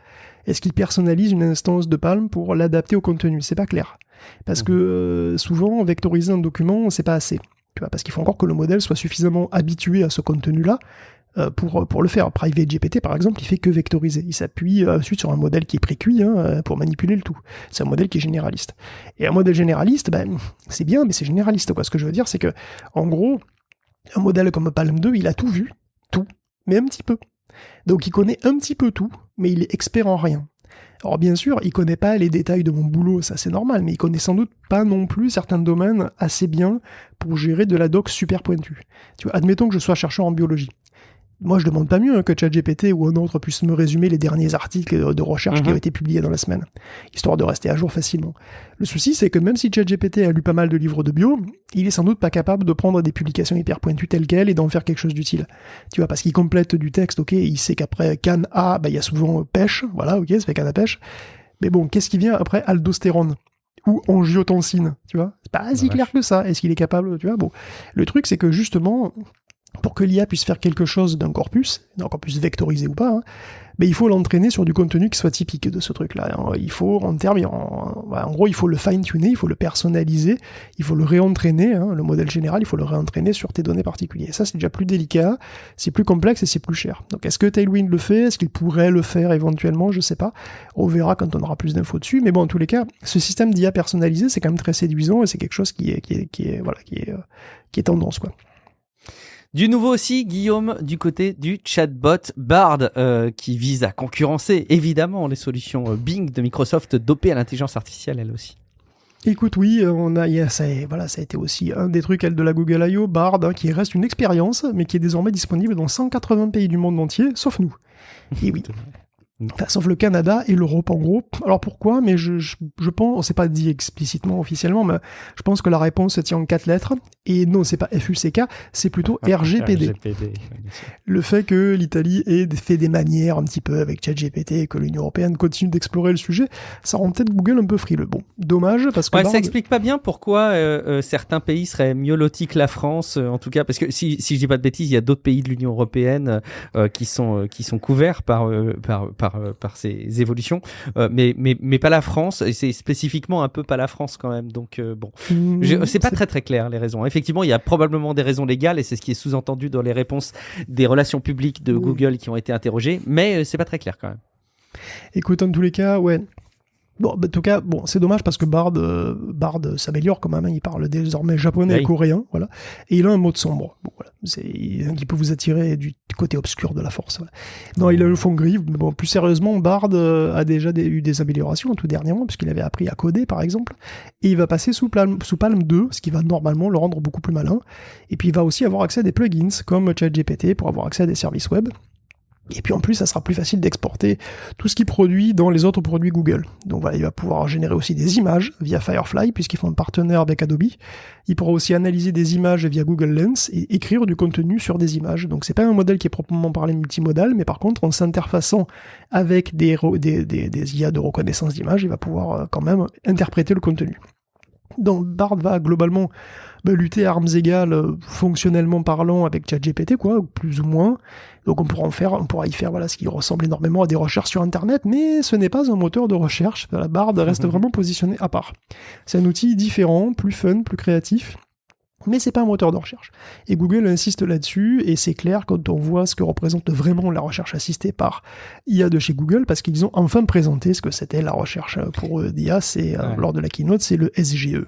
Est-ce qu'il personnalise une instance de Palm pour l'adapter au contenu? C'est pas clair. Parce que souvent, vectoriser un document, c'est pas assez. Tu vois, parce qu'il faut encore que le modèle soit suffisamment habitué à ce contenu-là pour le faire. PrivateGPT, par exemple, il fait que vectoriser. Il s'appuie ensuite sur un modèle qui est précuit pour manipuler le tout. C'est un modèle qui est généraliste. Et un modèle généraliste, ben, c'est bien, mais c'est généraliste, quoi. Ce que je veux dire, c'est que, en gros, un modèle comme Palm 2, il a tout vu, tout, mais un petit peu. Donc il connaît un petit peu tout, mais il est expert en rien. Alors bien sûr, il connaît pas les détails de mon boulot, ça c'est normal, mais il connaît sans doute pas non plus certains domaines assez bien pour gérer de la doc super pointue. Tu vois, admettons que je sois chercheur en biologie. Moi, je demande pas mieux que ChatGPT ou un autre puisse me résumer les derniers articles de recherche qui ont été publiés dans la semaine, histoire de rester à jour facilement. Le souci, c'est que même si ChatGPT a lu pas mal de livres de bio, il est sans doute pas capable de prendre des publications hyper pointues telles quelles et d'en faire quelque chose d'utile. Tu vois, parce qu'il complète du texte, ok, il sait qu'après canne A, bah, il y a souvent pêche, voilà, ok, ça fait canne à pêche. Mais bon, qu'est-ce qui vient après aldostérone ou angiotensine, tu vois? C'est pas si clair que ça. Est-ce qu'il est capable, tu vois? Bon. Le truc, c'est que justement, pour que l'IA puisse faire quelque chose d'un corpus vectorisé ou pas, hein, mais il faut l'entraîner sur du contenu qui soit typique de ce truc-là. Il faut, en gros, il faut le fine-tuner, il faut le personnaliser, il faut le réentraîner, hein, le modèle général, il faut le réentraîner sur tes données particulières. Ça, c'est déjà plus délicat, c'est plus complexe et c'est plus cher. Donc, est-ce que Tailwind le fait? Est-ce qu'il pourrait le faire éventuellement? Je sais pas. On verra quand on aura plus d'infos dessus. Mais bon, en tous les cas, ce système d'IA personnalisé, c'est quand même très séduisant et c'est quelque chose qui est tendance, quoi. Du nouveau aussi, Guillaume, du côté du chatbot Bard, qui vise à concurrencer évidemment les solutions Bing de Microsoft dopées à l'intelligence artificielle, elle aussi. Écoute, oui, ça a été aussi un des trucs de la Google I.O., Bard, hein, qui reste une expérience, mais qui est désormais disponible dans 180 pays du monde entier, sauf nous. Et oui. Enfin, sauf le Canada et l'Europe en gros. Alors pourquoi? Mais je pense, on s'est pas dit explicitement officiellement, mais je pense que la réponse se tient en 4 lettres. Et non, c'est pas FUCK, c'est plutôt RGPD. Le fait que l'Italie ait fait des manières un petit peu avec ChatGPT et que l'Union européenne continue d'explorer le sujet, ça rend peut-être Google un peu frileux. Bon, dommage parce que ça explique pas bien pourquoi certains pays seraient mieux lotis que la France, en tout cas, parce que si je dis pas de bêtises, il y a d'autres pays de l'Union européenne qui sont couverts par ces évolutions, mais pas la France, et c'est spécifiquement un peu pas la France quand même, donc bon, c'est pas très clair les raisons. Effectivement, il y a probablement des raisons légales, et c'est ce qui est sous-entendu dans les réponses des relations publiques de Google qui ont été interrogées, mais c'est pas très clair quand même. Écoute, en tous les cas, ouais. Bon, en tout cas, c'est dommage parce que Bard s'améliore quand même. Il parle désormais japonais et coréen, voilà. Et il a un mode sombre. Bon, voilà. Qui peut vous attirer du côté obscur de la force. Voilà. Non, il a le fond gris. Mais bon, plus sérieusement, Bard a déjà eu des améliorations tout dernièrement, puisqu'il avait appris à coder, par exemple. Et il va passer sous Palm 2, ce qui va normalement le rendre beaucoup plus malin. Et puis, il va aussi avoir accès à des plugins, comme ChatGPT, pour avoir accès à des services web. Et puis en plus, ça sera plus facile d'exporter tout ce qu'il produit dans les autres produits Google. Donc voilà, il va pouvoir générer aussi des images via Firefly, puisqu'ils font un partenaire avec Adobe. Il pourra aussi analyser des images via Google Lens et écrire du contenu sur des images. Donc c'est pas un modèle qui est proprement parlé multimodal, mais par contre, en s'interfaçant avec des IA de reconnaissance d'images, il va pouvoir quand même interpréter le contenu. Donc Bard va globalement lutter à armes égales, fonctionnellement parlant, avec ChatGPT, quoi, plus ou moins. Donc on pourra y faire voilà, ce qui ressemble énormément à des recherches sur Internet, mais ce n'est pas un moteur de recherche. La Bard reste vraiment positionné à part. C'est un outil différent, plus fun, plus créatif, mais c'est pas un moteur de recherche. Et Google insiste là-dessus, et c'est clair quand on voit ce que représente vraiment la recherche assistée par IA de chez Google, parce qu'ils ont enfin présenté ce que c'était la recherche pour eux d'IA, lors de la keynote, c'est le SGE.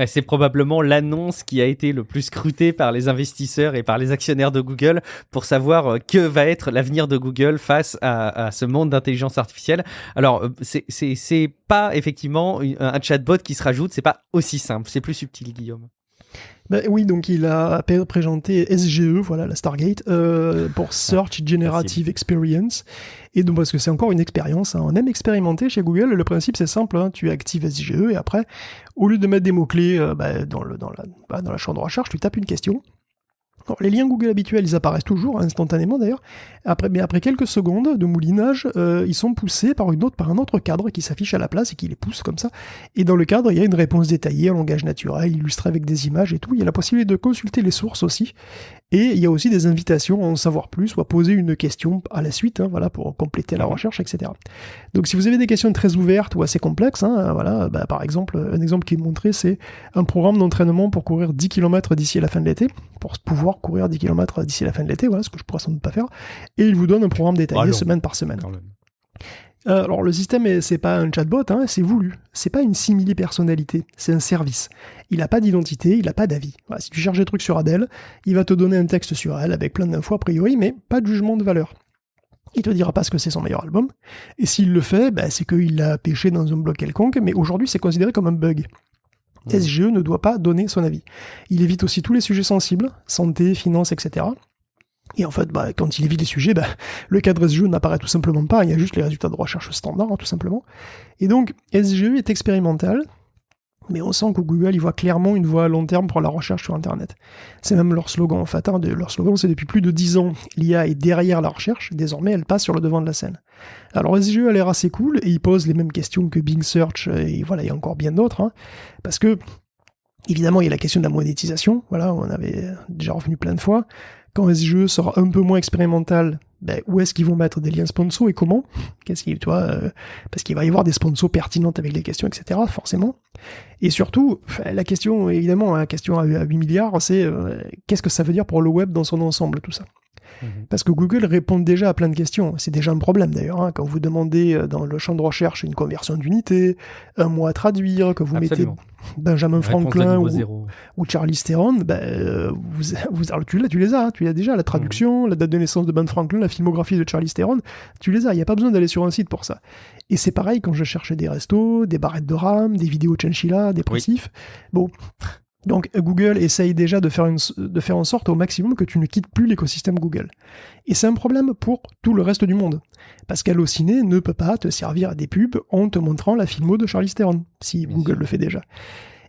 C'est probablement l'annonce qui a été le plus scrutée par les investisseurs et par les actionnaires de Google pour savoir que va être l'avenir de Google face à ce monde d'intelligence artificielle. Alors, c'est pas effectivement un chatbot qui se rajoute, c'est pas aussi simple, c'est plus subtil, Guillaume. Oui, donc il a présenté SGE, voilà, la Stargate, pour Search Generative Experience. Et donc, parce que c'est encore une expérience, hein. On aime expérimenter chez Google. Le principe, c'est simple, hein. Tu actives SGE et après, au lieu de mettre des mots-clés dans la chambre de recherche, tu tapes une question. Alors, les liens Google habituels, ils apparaissent toujours, instantanément d'ailleurs, mais après quelques secondes de moulinage, ils sont poussés par un autre cadre qui s'affiche à la place et qui les pousse comme ça. Et dans le cadre, il y a une réponse détaillée en langage naturel, illustrée avec des images et tout. Il y a la possibilité de consulter les sources aussi. Et il y a aussi des invitations à en savoir plus ou à poser une question à la suite, voilà, pour compléter la recherche, etc. Donc si vous avez des questions très ouvertes ou assez complexes, voilà, par exemple, un exemple qui est montré, c'est un programme d'entraînement pour courir 10 km d'ici à la fin de l'été, pour pouvoir courir 10 km d'ici à la fin de l'été, voilà, ce que je pourrais sans doute pas faire. Et il vous donne un programme détaillé semaine par semaine. Alors le système, c'est pas un chatbot, c'est voulu. C'est pas une simili-personnalité, c'est un service. Il n'a pas d'identité, il n'a pas d'avis. Voilà, si tu cherches des trucs sur Adele, il va te donner un texte sur elle avec plein d'infos a priori, mais pas de jugement de valeur. Il te dira pas ce que c'est son meilleur album. Et s'il le fait, c'est qu'il l'a pêché dans un blog quelconque, mais aujourd'hui c'est considéré comme un bug. SGE ne doit pas donner son avis. Il évite aussi tous les sujets sensibles, santé, finance, etc. Et en fait, quand il évite les sujets, le cadre SGE n'apparaît tout simplement pas, il y a juste les résultats de recherche standard, tout simplement. Et donc, SGE est expérimental, mais on sent que Google il voit clairement une voie à long terme pour la recherche sur Internet. C'est même leur slogan, en fait. Leur slogan, c'est depuis plus de 10 ans, l'IA est derrière la recherche, désormais elle passe sur le devant de la scène. Alors SGE a l'air assez cool, et il pose les mêmes questions que Bing Search, et voilà, il y a encore bien d'autres, parce que, évidemment, il y a la question de la monétisation, voilà, on avait déjà revenu plein de fois. Quand SGE sera un peu moins expérimental, où est-ce qu'ils vont mettre des liens sponsors et comment ? Parce qu'il va y avoir des sponsors pertinentes avec les questions, etc., forcément. Et surtout, la question, évidemment, la question à 8 milliards, c'est qu'est-ce que ça veut dire pour le web dans son ensemble, tout ça ? Parce que Google répond déjà à plein de questions. C'est déjà un problème d'ailleurs. Quand vous demandez dans le champ de recherche une conversion d'unité, un mot à traduire, que vous mettez Benjamin Franklin ou Charlize Theron, tu les as. Tu as déjà la traduction, la date de naissance de Ben Franklin, la filmographie de Charlize Theron. Tu les as. Il n'y a pas besoin d'aller sur un site pour ça. Et c'est pareil quand je cherche des restos, des barrettes de rame, des vidéos de chinchilla, des passifs. Bon. Donc Google essaye déjà de faire en sorte au maximum que tu ne quittes plus l'écosystème Google. Et c'est un problème pour tout le reste du monde. Parce qu'Allociné ne peut pas te servir à des pubs en te montrant la filmo de Charlize Theron, si Google le fait déjà.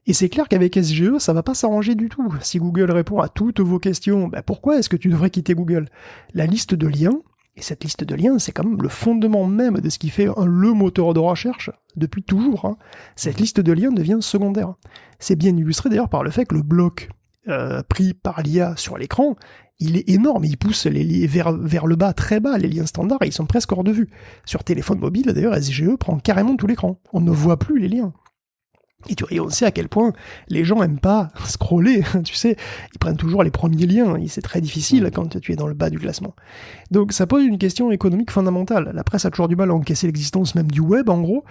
Et c'est clair qu'avec SGE, ça va pas s'arranger du tout. Si Google répond à toutes vos questions, pourquoi est-ce que tu devrais quitter Google ? La liste de liens, et cette liste de liens, c'est quand même le fondement même de ce qui fait le moteur de recherche depuis toujours. Cette liste de liens devient secondaire. C'est bien illustré d'ailleurs par le fait que le bloc pris par l'IA sur l'écran, il est énorme, il pousse les liens vers le bas, très bas, les liens standards, et ils sont presque hors de vue. Sur téléphone mobile, d'ailleurs, SGE prend carrément tout l'écran. On ne voit plus les liens. Et on sait à quel point les gens aiment pas scroller, tu sais, ils prennent toujours les premiers liens, et c'est très difficile quand tu es dans le bas du classement. Donc ça pose une question économique fondamentale. La presse a toujours du mal à encaisser l'existence même du web, en gros.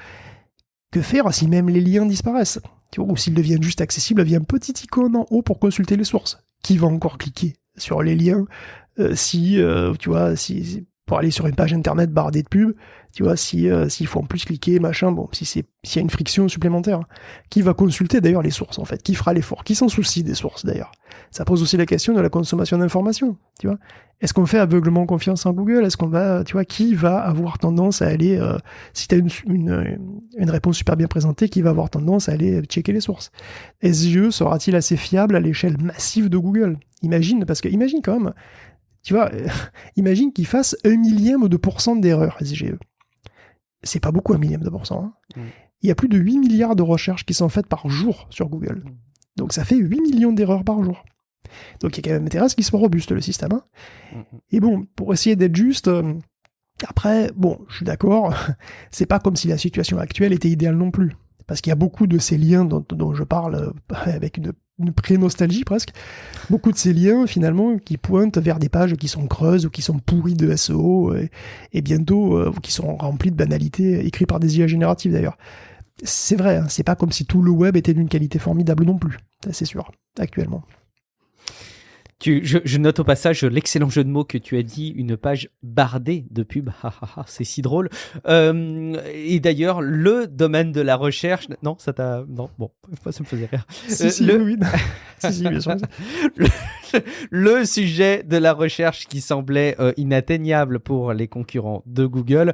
Que faire si même les liens disparaissent ? Tu vois, ou s'ils deviennent juste accessibles via une petite icône en haut pour consulter les sources. Qui va encore cliquer sur les liens si pour aller sur une page internet bardée de pubs, tu vois, s'il faut en plus cliquer, machin, s'il y a une friction supplémentaire. Qui va consulter d'ailleurs les sources, en fait ? Qui fera l'effort ? Qui s'en soucie des sources, d'ailleurs ? Ça pose aussi la question de la consommation d'informations, tu vois. Est-ce qu'on fait aveuglement confiance en Google ? Est-ce qu'on va, tu vois, qui va avoir tendance à aller, si tu as une réponse super bien présentée, qui va avoir tendance à aller checker les sources ? SGE sera-t-il assez fiable à l'échelle massive de Google ? Imagine quand même, tu vois, imagine qu'il fasse 1/1000% d'erreur, SGE. C'est pas beaucoup 1/1000%. Il y a plus de 8 milliards de recherches qui sont faites par jour sur Google. Donc ça fait 8 millions d'erreurs par jour. Donc il y a quand même intérêt à ce qu'il soit robuste, le système. Et bon, pour essayer d'être juste, après, je suis d'accord, c'est pas comme si la situation actuelle était idéale non plus. Parce qu'il y a beaucoup de ces liens dont je parle avec une pré-nostalgie presque, beaucoup de ces liens finalement qui pointent vers des pages qui sont creuses ou qui sont pourries de SEO et bientôt qui sont remplies de banalités écrites par des IA génératives d'ailleurs. C'est vrai, c'est pas comme si tout le web était d'une qualité formidable non plus, ça, c'est sûr, actuellement. Je note au passage l'excellent jeu de mots que tu as dit, une page bardée de pubs. C'est si drôle. Et d'ailleurs, le domaine de la recherche... Non, ça t'a... Non, bon, ça me faisait rire. Oui. Si, bien sûr. Le sujet de la recherche qui semblait inatteignable pour les concurrents de Google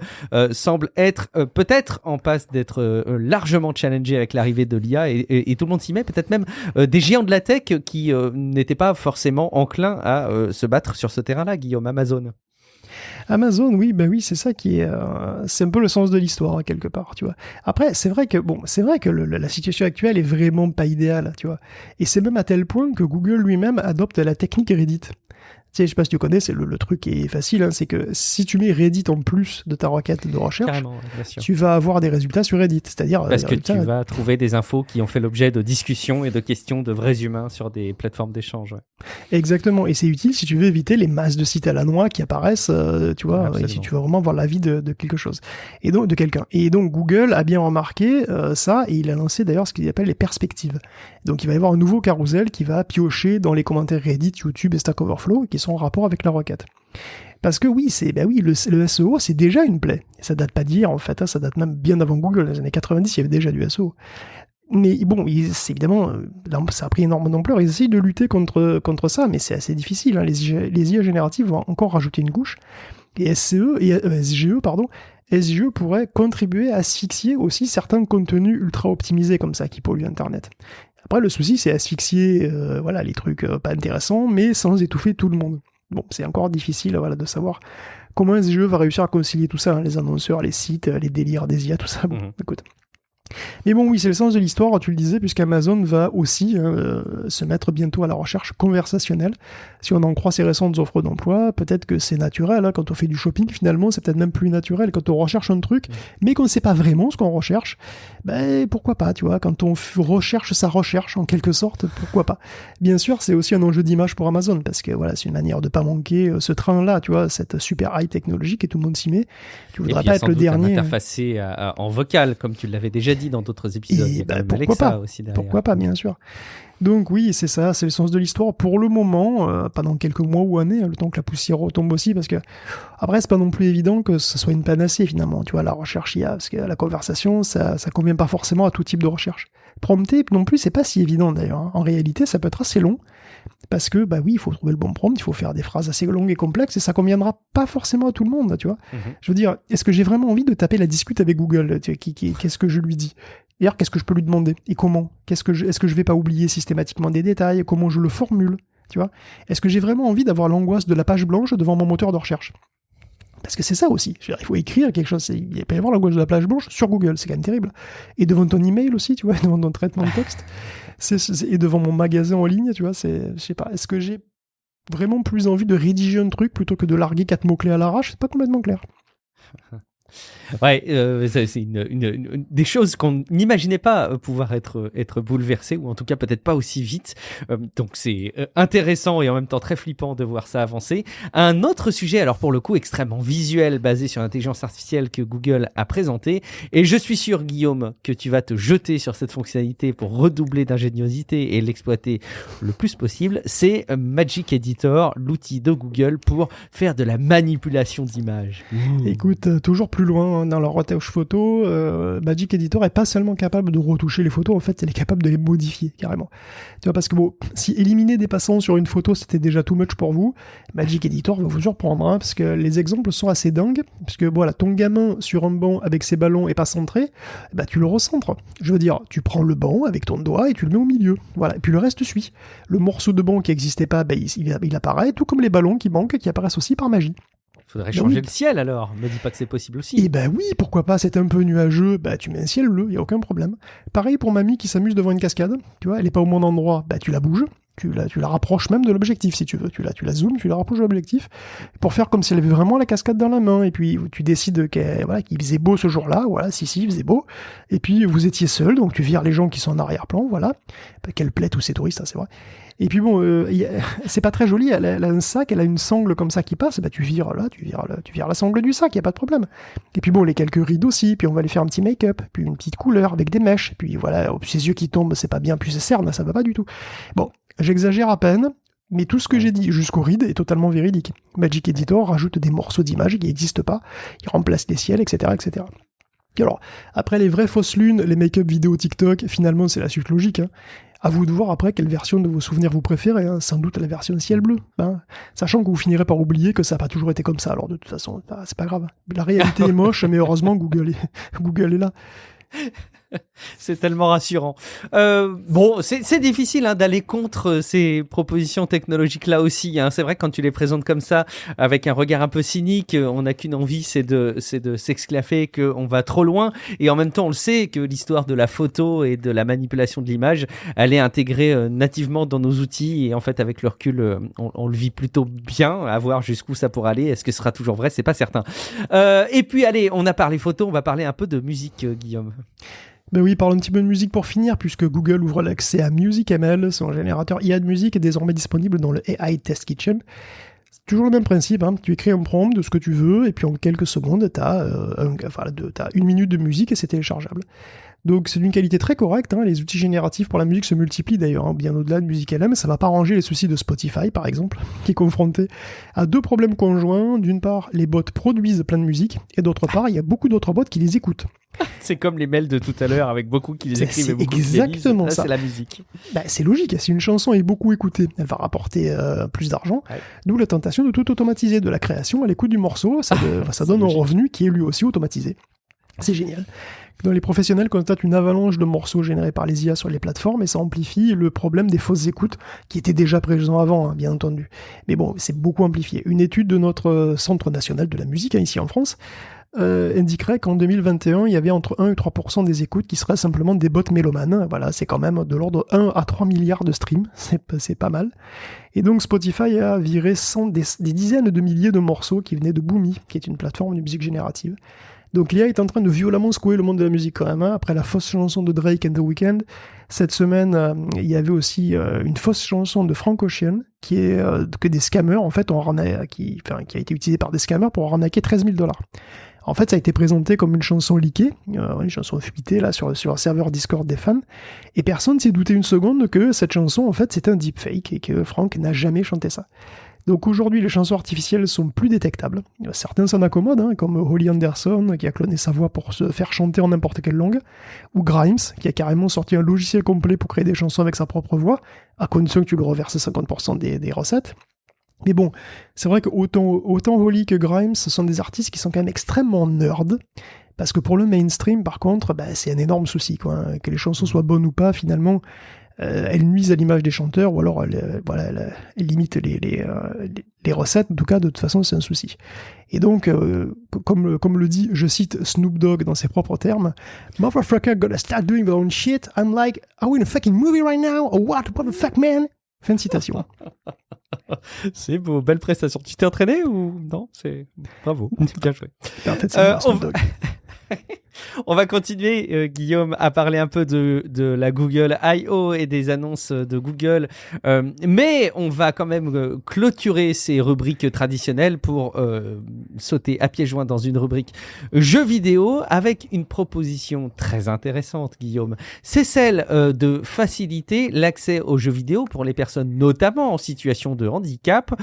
semble être peut-être en passe d'être largement challengé avec l'arrivée de l'IA et tout le monde s'y met, peut-être même des géants de la tech qui n'étaient pas forcément enclins à se battre sur ce terrain-là, Guillaume. Amazon, oui, bah oui, c'est ça qui est, c'est un peu le sens de l'histoire quelque part, tu vois. Après, c'est vrai que la situation actuelle est vraiment pas idéale, tu vois. Et c'est même à tel point que Google lui-même adopte la technique Reddit. Tu sais, je sais pas si tu connais, c'est le truc qui est facile, hein, c'est que si tu mets Reddit en plus de ta requête de recherche, tu vas avoir des résultats sur Reddit, c'est-à-dire parce que tu vas trouver des infos qui ont fait l'objet de discussions et de questions de vrais humains sur des plateformes d'échange. Ouais. Exactement, et c'est utile si tu veux éviter les masses de sites à la noix qui apparaissent, tu vois, et si tu veux vraiment voir l'avis de quelque chose, et donc de quelqu'un. Et donc Google a bien remarqué ça, et il a lancé d'ailleurs ce qu'il appelle les perspectives. Donc il va y avoir un nouveau carrousel qui va piocher dans les commentaires Reddit, YouTube et Stack Overflow, qui sont en rapport avec la requête. Parce que oui, le SEO, c'est déjà une plaie. Et ça date pas d'hier, en fait, hein, ça date même bien avant Google. Dans les années 90, il y avait déjà du SEO. Mais bon, c'est évidemment, ça a pris énormément d'ampleur. Ils essayent de lutter contre ça, mais c'est assez difficile. Hein. Les IA génératives vont encore rajouter une couche. Et SGE pourrait contribuer à asphyxier aussi certains contenus ultra optimisés comme ça qui polluent Internet. Après, le souci, c'est asphyxier les trucs pas intéressants, mais sans étouffer tout le monde. Bon, c'est encore difficile de savoir comment SGE va réussir à concilier tout ça, hein, les annonceurs, les sites, les délires des IA, tout ça. Bon, écoute. Mais bon, oui, c'est le sens de l'histoire, tu le disais, puisqu'Amazon va aussi se mettre bientôt à la recherche conversationnelle. Si on en croit ses récentes offres d'emploi, peut-être que c'est naturel, hein, quand on fait du shopping, finalement, c'est peut-être même plus naturel. Quand on recherche un truc, mais qu'on ne sait pas vraiment ce qu'on recherche, ben pourquoi pas, tu vois, quand on recherche sa recherche, en quelque sorte, pourquoi pas. Bien sûr, c'est aussi un enjeu d'image pour Amazon, parce que voilà, c'est une manière de pas manquer ce train-là, tu vois, cette super high technologique, et tout le monde s'y met. Tu voudrais pas être le dernier. Interfacé en vocal, comme tu l'avais déjà dit dans d'autres épisodes. Et pourquoi pas, bien sûr. Donc oui, c'est ça, c'est le sens de l'histoire pour le moment, pendant quelques mois ou années, le temps que la poussière retombe aussi, parce que après c'est pas non plus évident que ce soit une panacée finalement, tu vois, la recherche IA, parce que la conversation, ça convient pas forcément à tout type de recherche. Prompter non plus, c'est pas si évident d'ailleurs, hein. En réalité, ça peut être assez long, parce que bah oui, il faut trouver le bon prompt, il faut faire des phrases assez longues et complexes, et ça conviendra pas forcément à tout le monde, tu vois. Je veux dire, est-ce que j'ai vraiment envie de taper la discute avec Google, qu'est-ce que je lui dis? D'ailleurs, qu'est-ce que je peux lui demander? Et comment? Est-ce que je vais pas oublier systématiquement des détails? Comment je le formule? Tu vois? Est-ce que j'ai vraiment envie d'avoir l'angoisse de la page blanche devant mon moteur de recherche? Parce que c'est ça aussi. Je veux dire, il faut écrire quelque chose. Il peut y avoir l'angoisse de la page blanche sur Google. C'est quand même terrible. Et devant ton email aussi, tu vois, devant ton traitement de texte. Et devant mon magasin en ligne, tu vois, je sais pas. Est-ce que j'ai vraiment plus envie de rédiger un truc plutôt que de larguer 4 mots-clés à l'arrache? C'est pas complètement clair. Ouais, c'est une des choses qu'on n'imaginait pas pouvoir être bouleversées, ou en tout cas peut-être pas aussi vite. Donc c'est intéressant et en même temps très flippant de voir ça avancer. Un autre sujet, alors pour le coup extrêmement visuel, basé sur l'intelligence artificielle que Google a présenté, et je suis sûr, Guillaume, que tu vas te jeter sur cette fonctionnalité pour redoubler d'ingéniosité et l'exploiter le plus possible, c'est Magic Editor, l'outil de Google pour faire de la manipulation d'images. Écoute, toujours plus loin dans leur retouche photo, Magic Editor est pas seulement capable de retoucher les photos, en fait, elle est capable de les modifier carrément. Tu vois, parce que bon, si éliminer des passants sur une photo c'était déjà too much pour vous, Magic Editor va vous surprendre, hein, parce que les exemples sont assez dingues, parce que voilà, ton gamin sur un banc avec ses ballons est pas centré, bah tu le recentres. Je veux dire, tu prends le banc avec ton doigt et tu le mets au milieu, voilà, et puis le reste suit. Le morceau de banc qui n'existait pas, bah, il apparaît, tout comme les ballons qui manquent, qui apparaissent aussi par magie. Faudrait changer le ciel alors, me dis pas que c'est possible aussi. Et bah oui, pourquoi pas, c'est un peu nuageux, bah tu mets un ciel bleu, y a aucun problème. Pareil pour mamie qui s'amuse devant une cascade, tu vois, elle est pas au bon endroit, bah tu la bouges, tu la rapproches même de l'objectif si tu veux, tu la zoomes, tu la rapproches de l'objectif, pour faire comme si elle avait vraiment la cascade dans la main, et puis tu décides qu'il faisait beau ce jour-là, voilà, si, il faisait beau, et puis vous étiez seul, donc tu vires les gens qui sont en arrière-plan, voilà, bah, qu'elle plaît tous ces touristes, hein, c'est vrai. Et puis bon, c'est pas très joli, elle a un sac, elle a une sangle comme ça qui passe, bah tu vires la sangle du sac, y a pas de problème. Et puis bon, les quelques rides aussi, puis on va lui faire un petit make-up, puis une petite couleur avec des mèches, puis voilà, ses yeux qui tombent, c'est pas bien, puis ses cernes, ça va pas du tout. Bon, j'exagère à peine, mais tout ce que j'ai dit jusqu'aux rides est totalement véridique. Magic Editor rajoute des morceaux d'images qui n'existent pas, il remplace les ciels, etc., etc. Et alors, après les vraies fausses lunes, les make-up vidéo TikTok, finalement c'est la suite logique, hein. À vous de voir après quelle version de vos souvenirs vous préférez, hein. Sans doute la version ciel bleu, hein. Sachant que vous finirez par oublier que ça n'a pas toujours été comme ça, alors de toute façon, c'est pas grave. La réalité est moche, mais heureusement Google est là. C'est tellement rassurant. Bon, c'est difficile hein, d'aller contre ces propositions technologiques là aussi. Hein. C'est vrai que quand tu les présentes comme ça, avec un regard un peu cynique, on n'a qu'une envie, c'est de s'exclaffer qu'on va trop loin. Et en même temps, on le sait que l'histoire de la photo et de la manipulation de l'image, elle est intégrée nativement dans nos outils. Et en fait, avec le recul, on le vit plutôt bien. À voir jusqu'où ça pourra aller. Est-ce que ce sera toujours vrai? C'est pas certain. Et puis, allez, on a parlé photo, on va parler un peu de musique, Guillaume. Ben oui, parlons un petit peu de musique pour finir, puisque Google ouvre l'accès à MusicML, son générateur IA de musique est désormais disponible dans le AI Test Kitchen. C'est toujours le même principe, hein. Tu écris un prompt de ce que tu veux, et puis en quelques secondes, t'as 1 minute de musique et c'est téléchargeable. Donc c'est d'une qualité très correcte, hein. Les outils génératifs pour la musique se multiplient d'ailleurs, hein. Bien au-delà de MusicLM, ça va pas ranger les soucis de Spotify par exemple, qui est confronté à 2 problèmes conjoints. D'une part, les bots produisent plein de musique, et d'autre part, il y a beaucoup d'autres bots qui les écoutent. C'est comme les mails de tout à l'heure avec beaucoup qui les écrivent et beaucoup exactement qui les lisent. ça. C'est la musique. Bah, c'est logique, si une chanson est beaucoup écoutée, elle va rapporter plus d'argent, Ouais. D'où la tentation de tout automatiser, de la création à l'écoute du morceau, ça donne un revenu qui est lui aussi automatisé. C'est génial. Dans les professionnels constatent une avalanche de morceaux générés par les IA sur les plateformes et ça amplifie le problème des fausses écoutes qui étaient déjà présents avant, hein, bien entendu. Mais bon, c'est beaucoup amplifié. Une étude de notre Centre national de la musique, hein, ici en France, indiquerait qu'en 2021, il y avait entre 1 et 3% des écoutes qui seraient simplement des bots mélomanes. Voilà, c'est quand même de l'ordre de 1 à 3 milliards de streams, c'est pas mal. Et donc Spotify a viré des dizaines de milliers de morceaux qui venaient de Boomy, qui est une plateforme de musique générative. Donc l'IA est en train de violemment secouer le monde de la musique quand même, hein. Après la fausse chanson de Drake and The Weeknd, cette semaine, il y avait aussi une fausse chanson de Frank Ocean, qui est que des scammers, en fait, qui a été utilisée par des scammers pour arnaquer $13,000. En fait, ça a été présenté comme une chanson leakée, une chanson fuitée là sur un serveur Discord des fans, et personne ne s'est douté une seconde que cette chanson, en fait, c'était un deepfake et que Frank n'a jamais chanté ça. Donc aujourd'hui, les chansons artificielles sont plus détectables. Certains s'en accommodent, hein, comme Holly Anderson, qui a cloné sa voix pour se faire chanter en n'importe quelle langue, ou Grimes, qui a carrément sorti un logiciel complet pour créer des chansons avec sa propre voix, à condition que tu lui reverses 50% des recettes. Mais bon, c'est vrai que autant Holly que Grimes, ce sont des artistes qui sont quand même extrêmement nerds, parce que pour le mainstream, par contre, c'est un énorme souci, quoi, hein. Que les chansons soient bonnes ou pas, finalement, elles nuisent à l'image des chanteurs, ou alors elles limitent les recettes. En tout cas, de toute façon, c'est un souci. Et donc, comme le dit, je cite Snoop Dogg dans ses propres termes, « Motherfucker gotta start doing their own shit. I'm like, are we in a fucking movie right now? Or what the fuck, man ?» Fin de citation. C'est beau, belle prestation. Tu t'es entraîné ou non? C'est bravo, bien joué. En fait, c'est Snoop Dogg. On va continuer, Guillaume, à parler un peu de la Google I.O. et des annonces de Google. Mais on va quand même clôturer ces rubriques traditionnelles pour sauter à pieds joints dans une rubrique jeux vidéo avec une proposition très intéressante, Guillaume. C'est celle de faciliter l'accès aux jeux vidéo pour les personnes notamment en situation de handicap.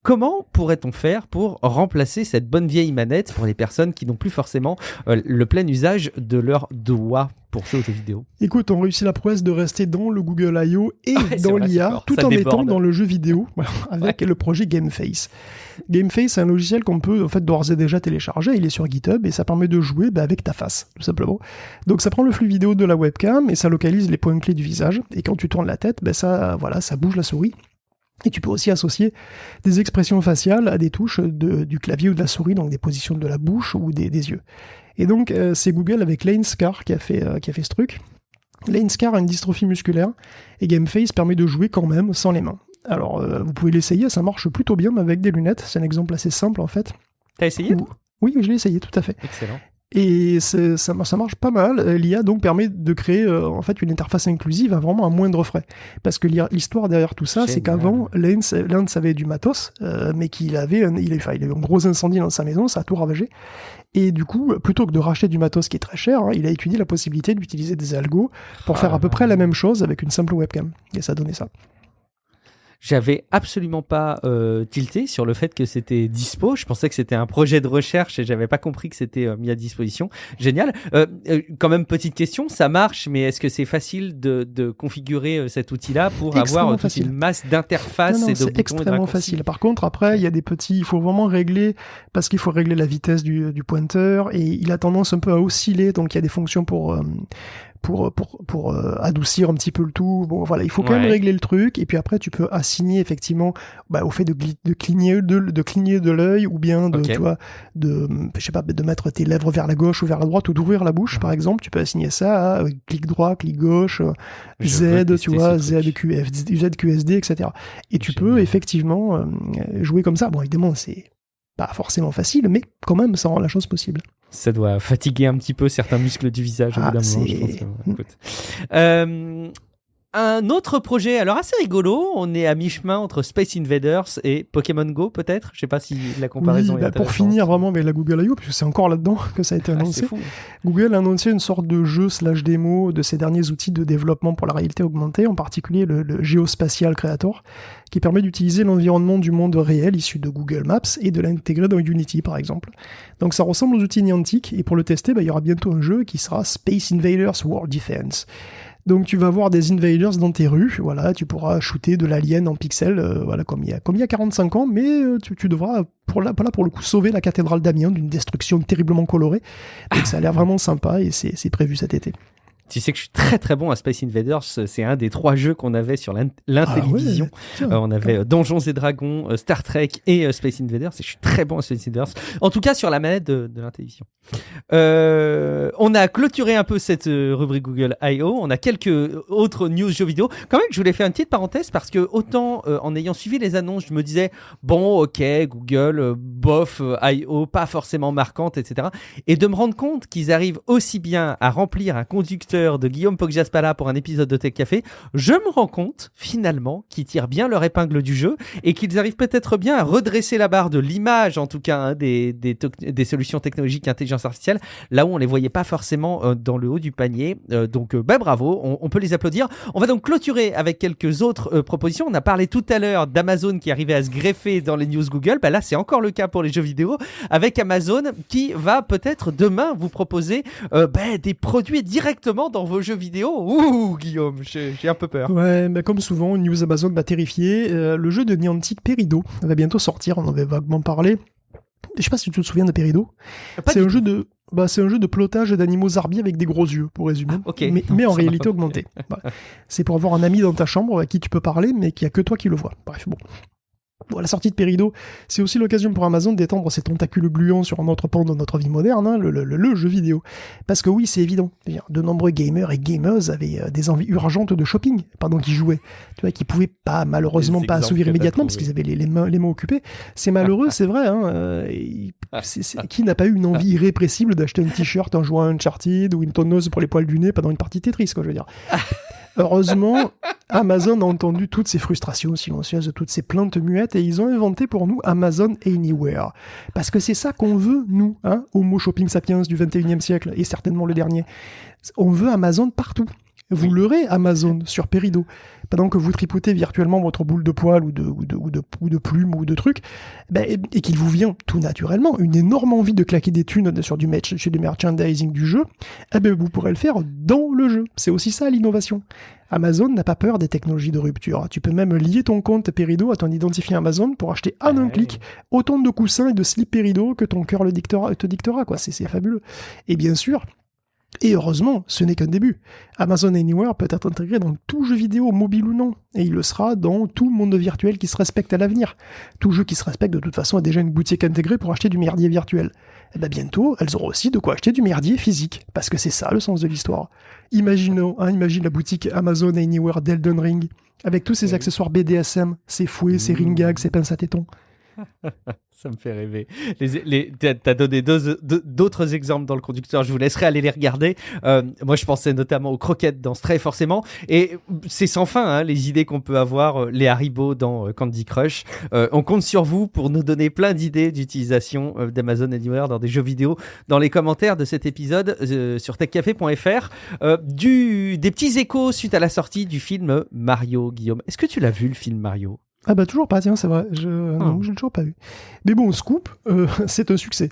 Comment pourrait-on faire pour remplacer cette bonne vieille manette pour les personnes qui n'ont plus forcément le plein usage de leurs doigts pour jouer aux jeux vidéo? Écoute, on réussit la prouesse de rester dans le Google I.O. et dans l'IA, tout en étant dans le jeu vidéo, avec le projet GameFace. GameFace, c'est un logiciel qu'on peut en fait d'ores et déjà télécharger, il est sur GitHub et ça permet de jouer avec ta face, tout simplement. Donc ça prend le flux vidéo de la webcam et ça localise les points clés du visage, et quand tu tournes la tête, ça bouge la souris. Et tu peux aussi associer des expressions faciales à des touches du clavier ou de la souris, donc des positions de la bouche ou des yeux. Et donc, c'est Google avec Lenskart qui a fait ce truc. Lenskart a une dystrophie musculaire, et GameFace permet de jouer quand même sans les mains. Alors, vous pouvez l'essayer, ça marche plutôt bien, mais avec des lunettes. C'est un exemple assez simple, en fait. T'as essayé? Oui, je l'ai essayé, tout à fait. Excellent. Et ça marche pas mal. L'IA donc permet de créer en fait une interface inclusive à vraiment un moindre frais. Parce que l'histoire derrière tout ça, Génial. C'est qu'avant, Lens avait du matos, mais il a eu un gros incendie dans sa maison, ça a tout ravagé. Et du coup, plutôt que de racheter du matos qui est très cher, il a étudié la possibilité d'utiliser des algos pour faire à peu près la même chose avec une simple webcam. Et ça a donné ça. J'avais absolument pas tilté sur le fait que c'était dispo. Je pensais que c'était un projet de recherche et j'avais pas compris que c'était mis à disposition. Génial. Quand même, petite question, ça marche, mais est-ce que c'est facile de configurer cet outil-là pour avoir toute une masse d'interfaces et de boutons? C'est extrêmement facile. Par contre, après, il y a des petits... Il faut vraiment régler, parce qu'il faut régler la vitesse du pointeur et il a tendance un peu à osciller, donc il y a des fonctions pour adoucir un petit peu le tout. Bon, voilà, il faut quand même régler le truc, et puis après tu peux assigner effectivement au fait de cligner de l'œil, ou bien de, tu vois, je sais pas, de mettre tes lèvres vers la gauche ou vers la droite, ou d'ouvrir la bouche, par exemple. Tu peux assigner ça à clic droit, clic gauche, Z, tu vois, ZQSD, etc. Et tu peux effectivement jouer comme ça. Bon, évidemment, c'est pas forcément facile, mais quand même, ça rend la chose possible. Ça doit fatiguer un petit peu certains muscles du visage, évidemment. Je pense que, un autre projet, alors assez rigolo, on est à mi-chemin entre Space Invaders et Pokémon Go, peut-être. Je sais pas si la comparaison est intéressante. Pour finir vraiment avec la Google I.O., parce que c'est encore là-dedans que ça a été annoncé. Google a annoncé une sorte de jeu / démo de ses derniers outils de développement pour la réalité augmentée, en particulier le Geospatial Creator, qui permet d'utiliser l'environnement du monde réel issu de Google Maps et de l'intégrer dans Unity, par exemple. Donc ça ressemble aux outils Niantic, et pour le tester, il y aura bientôt un jeu qui sera Space Invaders World Defense. Donc tu vas voir des invaders dans tes rues, voilà, tu pourras shooter de l'alien en pixels, voilà, comme il y a 45 ans, mais tu devras, pour le coup, sauver la cathédrale d'Amiens d'une destruction terriblement colorée. Donc ça a l'air vraiment sympa, et c'est prévu cet été. Tu sais que je suis très très bon à Space Invaders, c'est un des 3 jeux qu'on avait sur l'Intellivision. On avait Donjons et Dragons, Star Trek et Space Invaders, et je suis très bon à Space Invaders, en tout cas sur la manette de l'Intellivision. On a clôturé un peu cette rubrique Google I.O., on a quelques autres news jeux vidéo. Quand même, je voulais faire une petite parenthèse, parce que autant en ayant suivi les annonces, je me disais, bon ok, Google, bof, I.O., pas forcément marquante, etc. Et de me rendre compte qu'ils arrivent aussi bien à remplir un conducteur de Guillaume Poggiaspala pour un épisode de Tech Café, je me rends compte finalement qu'ils tirent bien leur épingle du jeu et qu'ils arrivent peut-être bien à redresser la barre de l'image, en tout cas, des solutions technologiques intelligence artificielle, là où on les voyait pas forcément dans le haut du panier. Donc bravo, on peut les applaudir. On va donc clôturer avec quelques autres propositions. On a parlé tout à l'heure d'Amazon qui arrivait à se greffer dans les news Google. Là, c'est encore le cas pour les jeux vidéo, avec Amazon qui va peut-être demain vous proposer des produits directement dans vos jeux vidéo. Ouh, Guillaume, j'ai un peu peur. Ouais, comme souvent, une news Amazon m'a terrifié. Le jeu de Niantic Peridot va bientôt sortir, on en avait vaguement parlé. Je sais pas si tu te souviens de Peridot. C'est un jeu de plotage d'animaux zarbiers avec des gros yeux, pour résumer, mais en réalité augmentée. C'est pour avoir un ami dans ta chambre à qui tu peux parler, mais qu'il n'y a que toi qui le vois. Bref, bon. Bon, la sortie de Peridot, c'est aussi l'occasion pour Amazon d'étendre ses tentacules gluants sur un autre pan de notre vie moderne, le jeu vidéo. Parce que oui, c'est évident, de nombreux gamers et gameuses avaient des envies urgentes de shopping pendant qu'ils jouaient, tu vois, qu'ils pouvaient pas, malheureusement, pas assouvir immédiatement parce qu'ils avaient les mains occupées. C'est malheureux, c'est vrai, qui n'a pas eu une envie irrépressible d'acheter un t-shirt en jouant à Uncharted ou une tonneuse pour les poils du nez pendant une partie Tetris, quoi, je veux dire. Heureusement, Amazon a entendu toutes ces frustrations silencieuses, toutes ces plaintes muettes, et ils ont inventé pour nous Amazon Anywhere. Parce que c'est ça qu'on veut, nous, Homo Shopping Sapiens du 21e siècle, et certainement le dernier. On veut Amazon partout. Vous leurrez Amazon sur Peridot. Pendant que vous tripotez virtuellement votre boule de poils ou de plumes ou de trucs, et qu'il vous vient tout naturellement une énorme envie de claquer des thunes sur du merchandising du jeu, vous pourrez le faire dans le jeu. C'est aussi ça l'innovation. Amazon n'a pas peur des technologies de rupture. Tu peux même lier ton compte Peridot à ton identifiant Amazon pour acheter en un clic autant de coussins et de slips Peridot que ton cœur te dictera, quoi. C'est fabuleux. Et bien sûr, et heureusement, ce n'est qu'un début. Amazon Anywhere peut être intégré dans tout jeu vidéo, mobile ou non, et il le sera dans tout monde virtuel qui se respecte à l'avenir. Tout jeu qui se respecte, de toute façon, a déjà une boutique intégrée pour acheter du merdier virtuel. Et bientôt, elles auront aussi de quoi acheter du merdier physique, parce que c'est ça le sens de l'histoire. Imagine la boutique Amazon Anywhere d'Elden Ring, avec tous ses accessoires BDSM, ses fouets, ses ring-gags, ses pinces à tétons. Ça me fait rêver. T'as donné d'autres exemples dans le conducteur, je vous laisserai aller les regarder. Moi, je pensais notamment aux croquettes dans Stray, forcément. Et c'est sans fin, les idées qu'on peut avoir, les Haribo dans Candy Crush. On compte sur vous pour nous donner plein d'idées d'utilisation d'Amazon Anywhere dans des jeux vidéo dans les commentaires de cet épisode sur techcafé.fr. Des petits échos suite à la sortie du film Mario, Guillaume. Est-ce que tu l'as vu, le film Mario ? Ah bah toujours pas, tiens, c'est vrai. Non, je l'ai toujours pas vu. Mais bon, scoop, c'est un succès.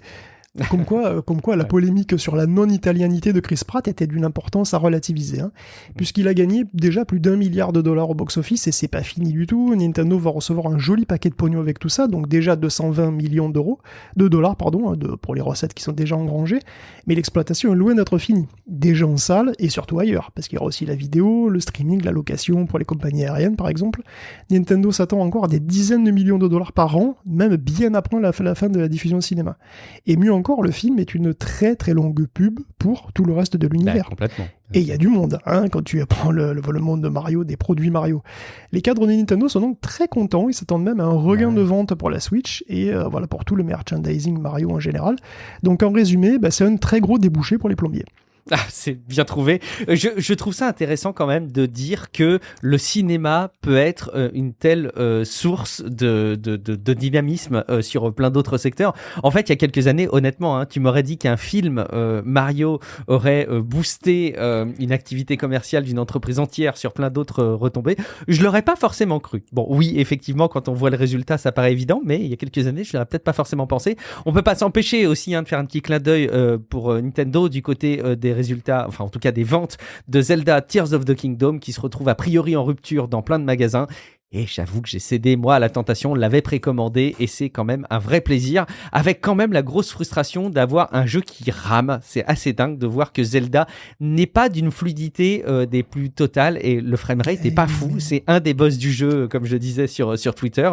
Comme quoi la polémique sur la non-italianité de Chris Pratt était d'une importance à relativiser, hein, puisqu'il a gagné déjà plus d'1 milliard de dollars au box-office, et c'est pas fini du tout. Nintendo va recevoir un joli paquet de pognon avec tout ça, donc déjà 220 millions de dollars, pour les recettes qui sont déjà engrangées, mais l'exploitation est loin d'être finie, déjà en salle et surtout ailleurs, parce qu'il y aura aussi la vidéo, le streaming, la location pour les compagnies aériennes par exemple. Nintendo s'attend encore à des dizaines de millions de dollars par an, même bien après la fin de la diffusion au cinéma. Et mieux encore, le film est une très très longue pub pour tout le reste de l'univers. Complètement. Et il y a du monde, hein, quand tu apprends le monde de Mario, des produits Mario. Les cadres de Nintendo sont donc très contents, ils s'attendent même à un regain de vente pour la Switch, et voilà pour tout le merchandising Mario en général. Donc en résumé, c'est un très gros débouché pour les plombiers. Ah, c'est bien trouvé. Je trouve ça intéressant quand même de dire que le cinéma peut être une telle source de dynamisme sur plein d'autres secteurs. En fait, il y a quelques années, honnêtement, hein, tu m'aurais dit qu'un film Mario aurait boosté une activité commerciale d'une entreprise entière sur plein d'autres retombées. Je l'aurais pas forcément cru. Bon, oui, effectivement, quand on voit le résultat, ça paraît évident, mais il y a quelques années, je l'aurais peut-être pas forcément pensé. On peut pas s'empêcher aussi de faire un petit clin d'œil pour Nintendo du côté des résultats, enfin en tout cas des ventes de Zelda Tears of the Kingdom qui se retrouve a priori en rupture dans plein de magasins. Et j'avoue que j'ai cédé, moi, à la tentation, l'avais précommandé et c'est quand même un vrai plaisir, avec quand même la grosse frustration d'avoir un jeu qui rame. C'est assez dingue de voir que Zelda n'est pas d'une fluidité des plus totales et le framerate n'est pas fou. C'est un des boss du jeu, comme je disais sur Twitter,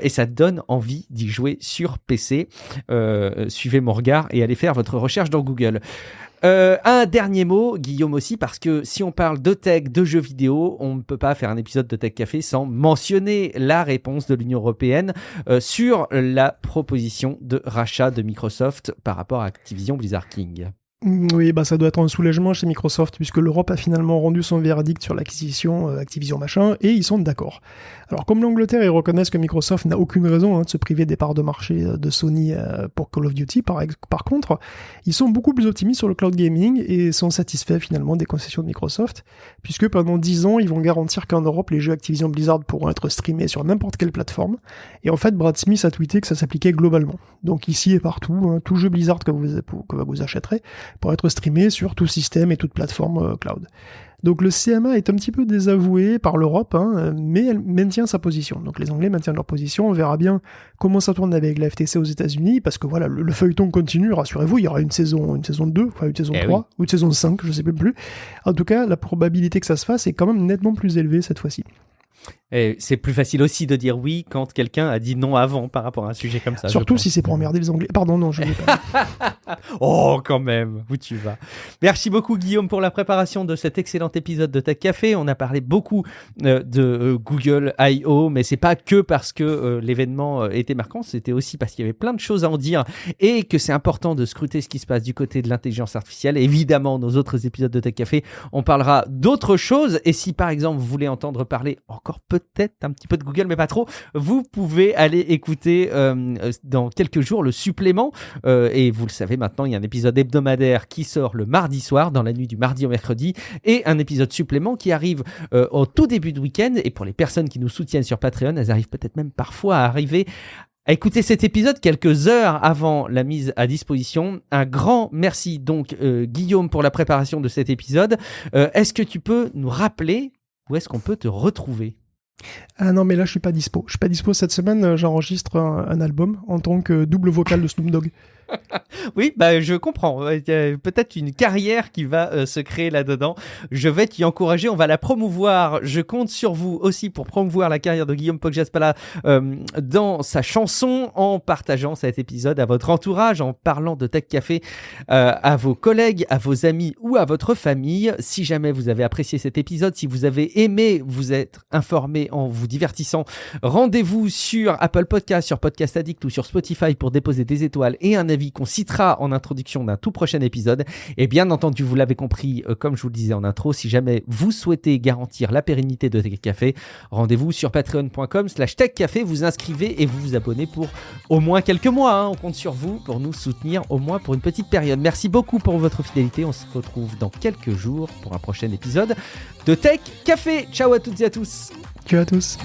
et ça donne envie d'y jouer sur PC. Suivez mon regard et allez faire votre recherche dans Google. Un dernier mot, Guillaume aussi, parce que si on parle de tech, de jeux vidéo, on ne peut pas faire un épisode de Tech Café sans mentionner la réponse de l'Union européenne sur la proposition de rachat de Microsoft par rapport à Activision Blizzard King. Oui, ça doit être un soulagement chez Microsoft, puisque l'Europe a finalement rendu son verdict sur l'acquisition Activision machin, et ils sont d'accord. Alors, comme l'Angleterre, ils reconnaissent que Microsoft n'a aucune raison de se priver des parts de marché de Sony pour Call of Duty, par contre, ils sont beaucoup plus optimistes sur le cloud gaming et sont satisfaits finalement des concessions de Microsoft, puisque pendant 10 ans, ils vont garantir qu'en Europe, les jeux Activision Blizzard pourront être streamés sur n'importe quelle plateforme, et en fait, Brad Smith a tweeté que ça s'appliquait globalement. Donc ici et partout, tout jeu Blizzard que vous achèterez pour être streamé sur tout système et toute plateforme cloud. Donc le CMA est un petit peu désavoué par l'Europe, mais elle maintient sa position. Donc les Anglais maintiennent leur position, on verra bien comment ça tourne avec la FTC aux États-Unis, parce que voilà, le feuilleton continue, rassurez-vous, il y aura une saison 2, enfin une saison 3, ou une saison 5, je sais même plus. En tout cas, la probabilité que ça se fasse est quand même nettement plus élevée cette fois-ci. Et c'est plus facile aussi de dire oui quand quelqu'un a dit non avant par rapport à un sujet comme ça. Surtout si c'est pour emmerder les Anglais. Pardon, non, je ne vais pas. Oh, quand même, où tu vas. Merci beaucoup Guillaume pour la préparation de cet excellent épisode de Tech Café. On a parlé beaucoup de Google I.O., mais c'est pas que parce que l'événement était marquant, c'était aussi parce qu'il y avait plein de choses à en dire et que c'est important de scruter ce qui se passe du côté de l'intelligence artificielle. Évidemment, nos autres épisodes de Tech Café, on parlera d'autres choses. Et si par exemple vous voulez entendre parler encore peut-être un petit peu de Google, mais pas trop, vous pouvez aller écouter dans quelques jours le supplément. Et vous le savez maintenant, il y a un épisode hebdomadaire qui sort le mardi soir, dans la nuit du mardi au mercredi, et un épisode supplément qui arrive au tout début de week-end. Et pour les personnes qui nous soutiennent sur Patreon, elles arrivent peut-être même parfois à arriver à écouter cet épisode quelques heures avant la mise à disposition. Un grand merci donc Guillaume pour la préparation de cet épisode. Est-ce que tu peux nous rappeler où est-ce qu'on peut te retrouver ? Ah non, mais là je suis pas dispo. Je suis pas dispo cette semaine, j'enregistre un album en tant que double vocal de Snoop Dogg. Oui, je comprends. Il y a peut-être une carrière qui va se créer là-dedans. Je vais t'y encourager. On va la promouvoir. Je compte sur vous aussi pour promouvoir la carrière de Guillaume Poggiaspala dans sa chanson, en partageant cet épisode à votre entourage, en parlant de Tech Café à vos collègues, à vos amis ou à votre famille. Si jamais vous avez apprécié cet épisode, si vous avez aimé vous être informé en vous divertissant, rendez-vous sur Apple Podcast, sur Podcast Addict ou sur Spotify pour déposer des étoiles et un avis qu'on citera en introduction d'un tout prochain épisode. Et bien entendu, vous l'avez compris, comme je vous le disais en intro, si jamais vous souhaitez garantir la pérennité de Tech Café, rendez-vous sur patreon.com/techcafé, vous inscrivez et vous vous abonnez pour au moins quelques mois. On compte sur vous pour nous soutenir au moins pour une petite période. Merci beaucoup pour votre fidélité. On se retrouve dans quelques jours pour un prochain épisode de Tech Café. Ciao à toutes et à tous. Ciao à tous.